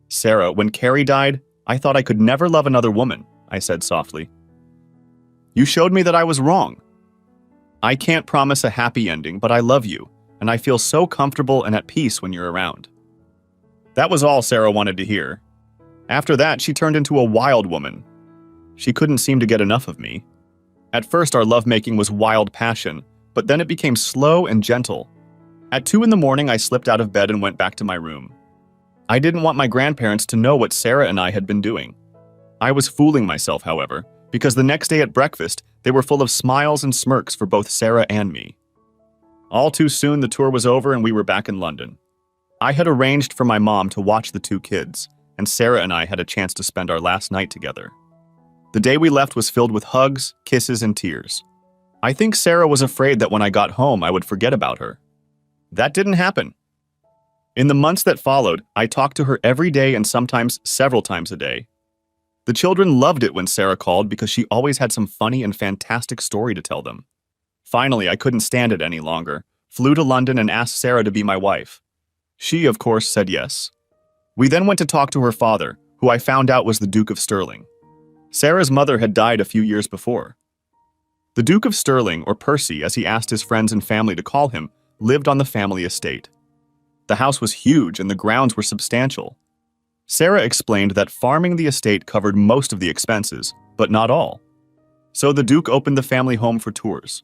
Sarah, when Carrie died, I thought I could never love another woman, I said softly. You showed me that I was wrong. I can't promise a happy ending, but I love you, and I feel so comfortable and at peace when you're around. That was all Sarah wanted to hear. After that, she turned into a wild woman. She couldn't seem to get enough of me. At first, our lovemaking was wild passion, but then it became slow and gentle. At 2 in the morning, I slipped out of bed and went back to my room. I didn't want my grandparents to know what Sarah and I had been doing. I was fooling myself, however, because the next day at breakfast, they were full of smiles and smirks for both Sarah and me. All too soon, the tour was over and we were back in London. I had arranged for my mom to watch the 2 kids, and Sarah and I had a chance to spend our last night together. The day we left was filled with hugs, kisses, and tears. I think Sarah was afraid that when I got home, I would forget about her. That didn't happen. In the months that followed, I talked to her every day and sometimes several times a day. The children loved it when Sarah called because she always had some funny and fantastic story to tell them. Finally, I couldn't stand it any longer, flew to London and asked Sarah to be my wife. She, of course, said yes. We then went to talk to her father, who I found out was the Duke of Stirling. Sarah's mother had died a few years before. The Duke of Stirling, or Percy as he asked his friends and family to call him, lived on the family estate. The house was huge and the grounds were substantial. Sarah explained that farming the estate covered most of the expenses, but not all. So the Duke opened the family home for tours.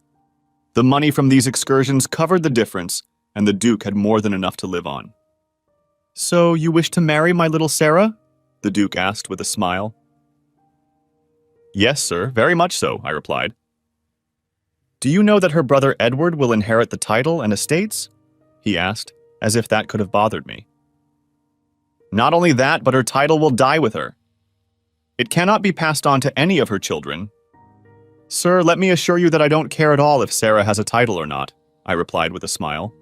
The money from these excursions covered the difference, and the Duke had more than enough to live on. "So you wish to marry my little Sarah?" the Duke asked with a smile. "Yes, sir, very much so," I replied. "Do you know that her brother Edward will inherit the title and estates?" he asked, as if that could have bothered me. "Not only that, but her title will die with her. It cannot be passed on to any of her children." "Sir, let me assure you that I don't care at all if Sarah has a title or not," I replied with a smile.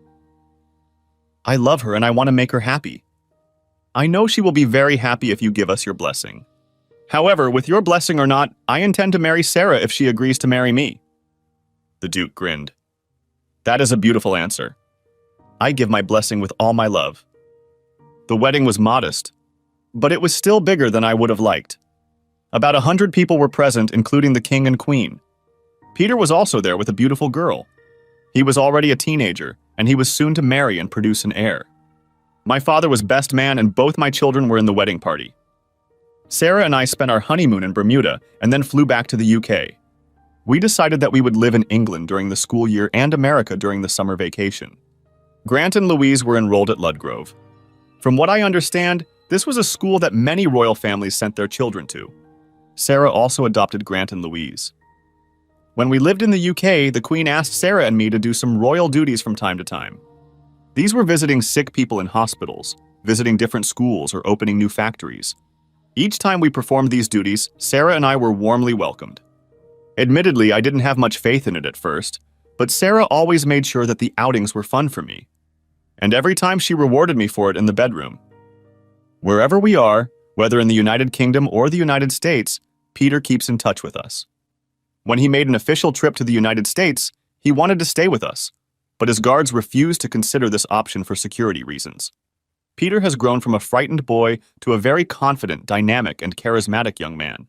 "I love her and I want to make her happy. I know she will be very happy if you give us your blessing. However, with your blessing or not, I intend to marry Sarah if she agrees to marry me." The Duke grinned. "That is a beautiful answer. I give my blessing with all my love." The wedding was modest, but it was still bigger than I would have liked. About 100 people were present, including the king and queen. Peter was also there with a beautiful girl. He was already a teenager, and he was soon to marry and produce an heir. My father was best man, and both my children were in the wedding party. Sarah and I spent our honeymoon in Bermuda and then flew back to the UK. We decided that we would live in England during the school year and America during the summer vacation. Grant and Louise were enrolled at Ludgrove. From what I understand, this was a school that many royal families sent their children to. Sarah also adopted Grant and Louise. When we lived in the UK, the Queen asked Sarah and me to do some royal duties from time to time. These were visiting sick people in hospitals, visiting different schools, or opening new factories. Each time we performed these duties, Sarah and I were warmly welcomed. Admittedly, I didn't have much faith in it at first, but Sarah always made sure that the outings were fun for me. And every time she rewarded me for it in the bedroom. Wherever we are, whether in the United Kingdom or the United States, Peter keeps in touch with us. When he made an official trip to the United States, he wanted to stay with us, but his guards refused to consider this option for security reasons. Peter has grown from a frightened boy to a very confident, dynamic, and charismatic young man.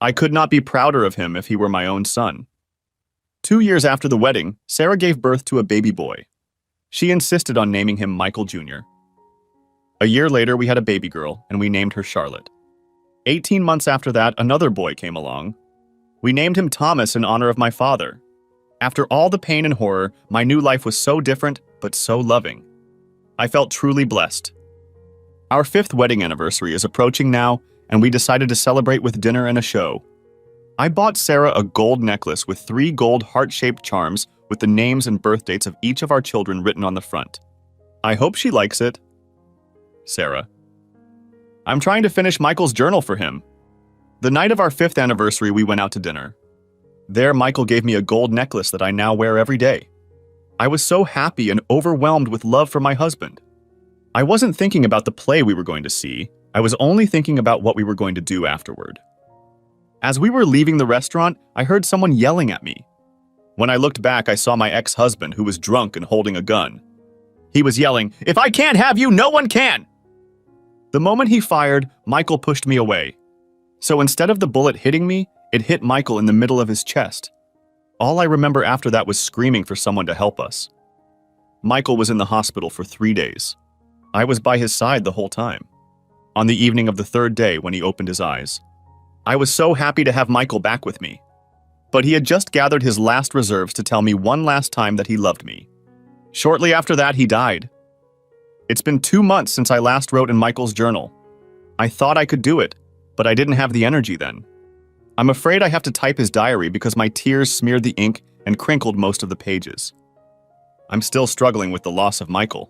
I could not be prouder of him if he were my own son. 2 years after the wedding, Sarah gave birth to a baby boy. She insisted on naming him Michael Jr. A year later, we had a baby girl, and we named her Charlotte. 18 months after that, another boy came along. We named him Thomas in honor of my father. After all the pain and horror, my new life was so different, but so loving. I felt truly blessed. Our 5th wedding anniversary is approaching now, and we decided to celebrate with dinner and a show. I bought Sarah a gold necklace with 3 gold heart-shaped charms with the names and birth dates of each of our children written on the front. I hope she likes it. Sarah. I'm trying to finish Michael's journal for him. The night of our 5th anniversary, we went out to dinner. There, Michael gave me a gold necklace that I now wear every day. I was so happy and overwhelmed with love for my husband. I wasn't thinking about the play we were going to see. I was only thinking about what we were going to do afterward. As we were leaving the restaurant, I heard someone yelling at me. When I looked back, I saw my ex-husband, who was drunk and holding a gun. He was yelling, "If I can't have you, no one can!" The moment he fired, Michael pushed me away. So instead of the bullet hitting me, it hit Michael in the middle of his chest. All I remember after that was screaming for someone to help us. Michael was in the hospital for 3 days. I was by his side the whole time. On the evening of the 3rd day when he opened his eyes, I was so happy to have Michael back with me. But he had just gathered his last reserves to tell me one last time that he loved me. Shortly after that, he died. It's been 2 months since I last wrote in Michael's journal. I thought I could do it, but I didn't have the energy then. I'm afraid I have to type his diary because my tears smeared the ink and crinkled most of the pages. I'm still struggling with the loss of Michael.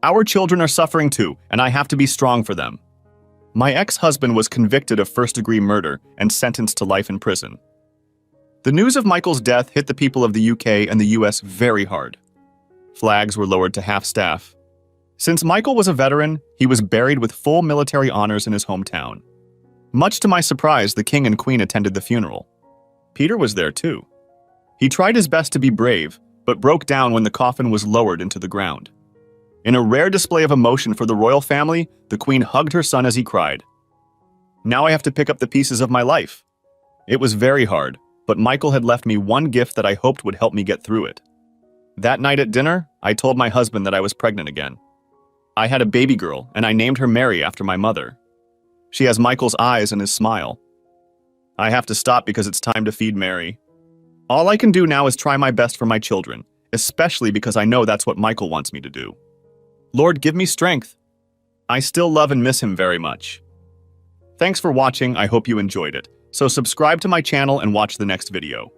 Our children are suffering too, and I have to be strong for them. My ex-husband was convicted of first-degree murder and sentenced to life in prison. The news of Michael's death hit the people of the UK and the US very hard. Flags were lowered to half-staff. Since Michael was a veteran, he was buried with full military honors in his hometown. Much to my surprise, the King and Queen attended the funeral. Peter was there too. He tried his best to be brave, but broke down when the coffin was lowered into the ground. In a rare display of emotion for the royal family, the Queen hugged her son as he cried. Now I have to pick up the pieces of my life. It was very hard, but Michael had left me one gift that I hoped would help me get through it. That night at dinner, I told my husband that I was pregnant again. I had a baby girl, and I named her Mary after my mother. She has Michael's eyes and his smile. I have to stop because it's time to feed Mary. All I can do now is try my best for my children, especially because I know that's what Michael wants me to do. Lord, give me strength. I still love and miss him very much. Thanks for watching. I hope you enjoyed it. So subscribe to my channel and watch the next video.